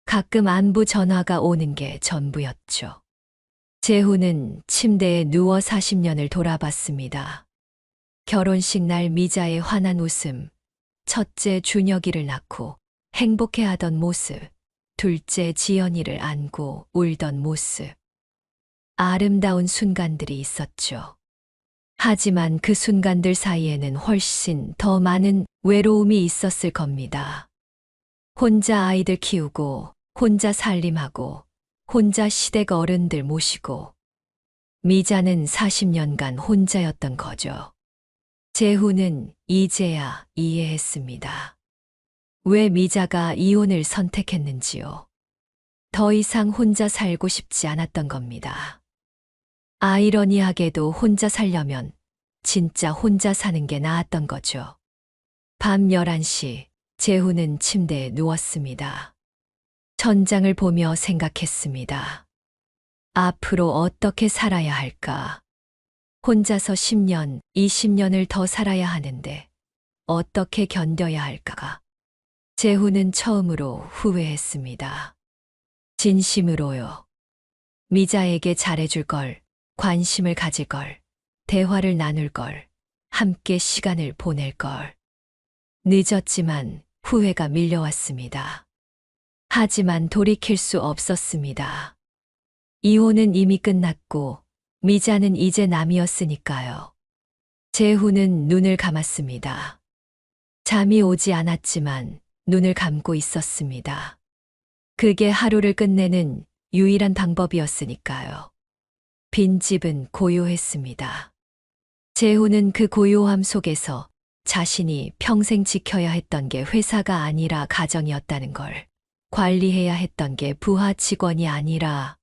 가끔 안부 전화가 오는 게 전부였죠. 재훈은 침대에 누워 40년을 돌아봤습니다. 결혼식 날 미자의 환한 웃음, 첫째 준혁이를 낳고 행복해하던 모습, 둘째 지연이를 안고 울던 모습. 아름다운 순간들이 있었죠. 하지만 그 순간들 사이에는 훨씬 더 많은 외로움이 있었을 겁니다. 혼자 아이들 키우고, 혼자 살림하고, 혼자 시댁 어른들 모시고. 미자는 40년간 혼자였던 거죠. 재훈은 이제야 이해했습니다. 왜 미자가 이혼을 선택했는지요. 더 이상 혼자 살고 싶지 않았던 겁니다. 아이러니하게도 혼자 살려면 진짜 혼자 사는 게 나았던 거죠. 밤 11시 재훈은 침대에 누웠습니다. 천장을 보며 생각했습니다. 앞으로 어떻게 살아야 할까? 혼자서 10년, 20년을 더 살아야 하는데 어떻게 견뎌야 할까가. 재훈은 처음으로 후회했습니다. 진심으로요. 미자에게 잘해줄 걸, 관심을 가질 걸, 대화를 나눌 걸, 함께 시간을 보낼 걸. 늦었지만 후회가 밀려왔습니다. 하지만 돌이킬 수 없었습니다. 이혼은 이미 끝났고 미자는 이제 남이었으니까요. 재훈은 눈을 감았습니다. 잠이 오지 않았지만 눈을 감고 있었습니다. 그게 하루를 끝내는 유일한 방법이었으니까요. 빈집은 고요했습니다. 재훈은 그 고요함 속에서 자신이 평생 지켜야 했던 게 회사가 아니라 가정이었다는 걸, 관리해야 했던 게 부하 직원이 아니라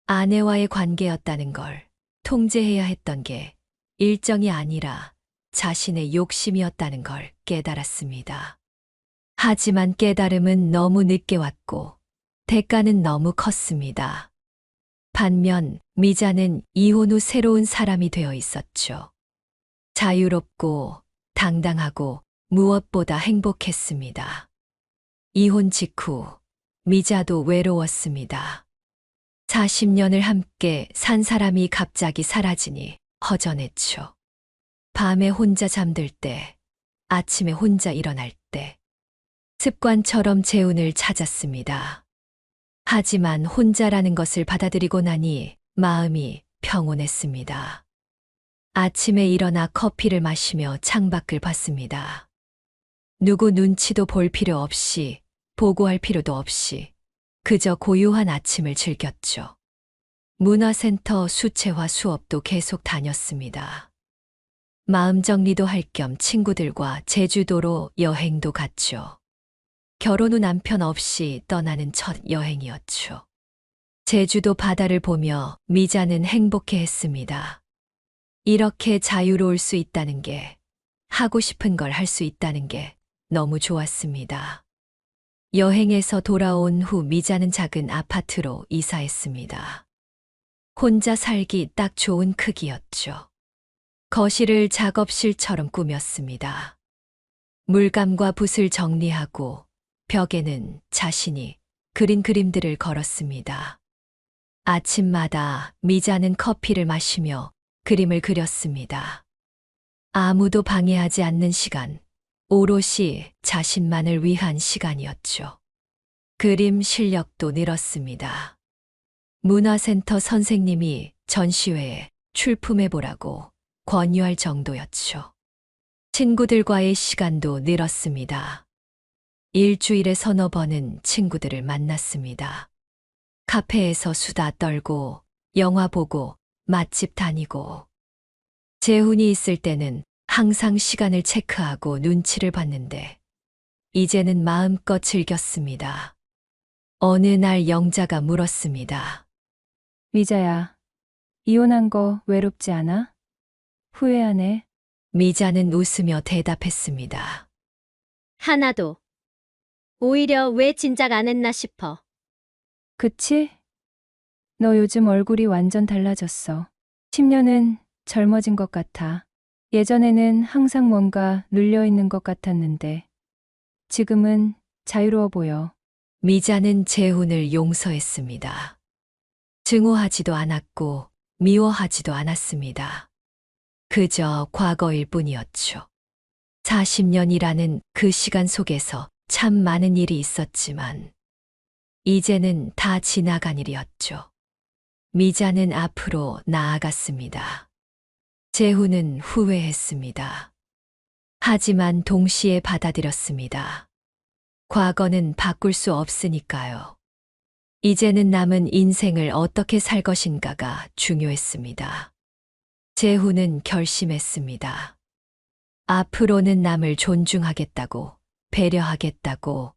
아내와의 관계였다는 걸, 통제해야 했던 게 일정이 아니라 자신의 욕심이었다는 걸 깨달았습니다. 하지만 깨달음은 너무 늦게 왔고 대가는 너무 컸습니다. 반면 미자는 이혼 후 새로운 사람이 되어 있었죠. 자유롭고 당당하고 무엇보다 행복했습니다. 이혼 직후 미자도 외로웠습니다. 40년을 함께 산 사람이 갑자기 사라지니 허전했죠. 밤에 혼자 잠들 때, 아침에 혼자 일어날 때, 습관처럼 재훈을 찾았습니다. 하지만 혼자라는 것을 받아들이고 나니 마음이 평온했습니다. 아침에 일어나 커피를 마시며 창밖을 봤습니다. 누구 눈치도 볼 필요 없이, 보고할 필요도 없이, 그저 고요한 아침을 즐겼죠. 문화센터 수채화 수업도 계속 다녔습니다. 마음 정리도 할 겸 친구들과 제주도로 여행도 갔죠. 결혼 후 남편 없이 떠나는 첫 여행이었죠. 제주도 바다를 보며 미자는 행복해 했습니다. 이렇게 자유로울 수 있다는 게, 하고 싶은 걸 할 수 있다는 게 너무 좋았습니다. 여행에서 돌아온 후 미자는 작은 아파트로 이사했습니다. 혼자 살기 딱 좋은 크기였죠. 거실을 작업실처럼 꾸몄습니다. 물감과 붓을 정리하고 벽에는 자신이 그린 그림들을 걸었습니다. 아침마다 미자는 커피를 마시며 그림을 그렸습니다. 아무도 방해하지 않는 시간, 오롯이 자신만을 위한 시간이었죠. 그림 실력도 늘었습니다. 문화센터 선생님이 전시회에 출품해보라고 권유할 정도였죠. 친구들과의 시간도 늘었습니다. 일주일에 서너 번은 친구들을 만났습니다. 카페에서 수다 떨고, 영화 보고, 맛집 다니고. 재훈이 있을 때는 항상 시간을 체크하고 눈치를 봤는데, 이제는 마음껏 즐겼습니다. 어느 날 영자가 물었습니다. 미자야, 이혼한 거 외롭지 않아? 후회하네. 미자는 웃으며 대답했습니다. 하나도. 오히려 왜 진작 안 했나 싶어. 그치? 너 요즘 얼굴이 완전 달라졌어. 10년은 젊어진 것 같아. 예전에는 항상 뭔가 눌려있는 것 같았는데, 지금은 자유로워 보여. 미자는 재훈을 용서했습니다. 증오하지도 않았고 미워하지도 않았습니다. 그저 과거일 뿐이었죠. 40년이라는 그 시간 속에서 참 많은 일이 있었지만 이제는 다 지나간 일이었죠. 미자는 앞으로 나아갔습니다. 재훈은 후회했습니다. 하지만 동시에 받아들였습니다. 과거는 바꿀 수 없으니까요. 이제는 남은 인생을 어떻게 살 것인가가 중요했습니다. 재훈은 결심했습니다. 앞으로는 남을 존중하겠다고, 배려하겠다고,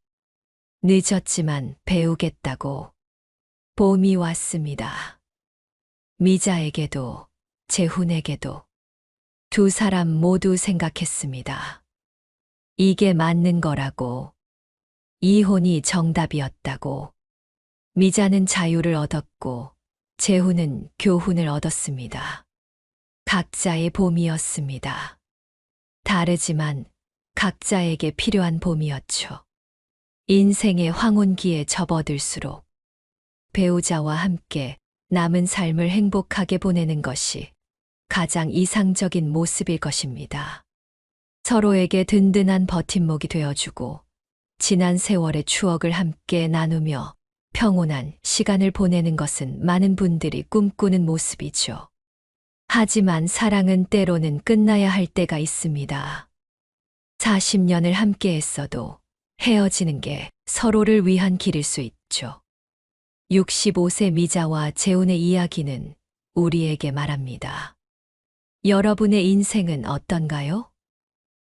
늦었지만 배우겠다고. 봄이 왔습니다. 미자에게도, 재훈에게도. 두 사람 모두 생각했습니다. 이게 맞는 거라고. 이혼이 정답이었다고. 미자는 자유를 얻었고, 재훈은 교훈을 얻었습니다. 각자의 봄이었습니다. 다르지만 각자에게 필요한 봄이었죠. 인생의 황혼기에 접어들수록 배우자와 함께 남은 삶을 행복하게 보내는 것이 가장 이상적인 모습일 것입니다. 서로에게 든든한 버팀목이 되어주고 지난 세월의 추억을 함께 나누며 평온한 시간을 보내는 것은 많은 분들이 꿈꾸는 모습이죠. 하지만 사랑은 때로는 끝나야 할 때가 있습니다. 40년을 함께 했어도 헤어지는 게 서로를 위한 길일 수 있죠. 65세 미자와 재훈의 이야기는 우리에게 말합니다. 여러분의 인생은 어떤가요?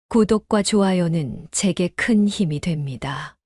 구독과 좋아요는 제게 큰 힘이 됩니다.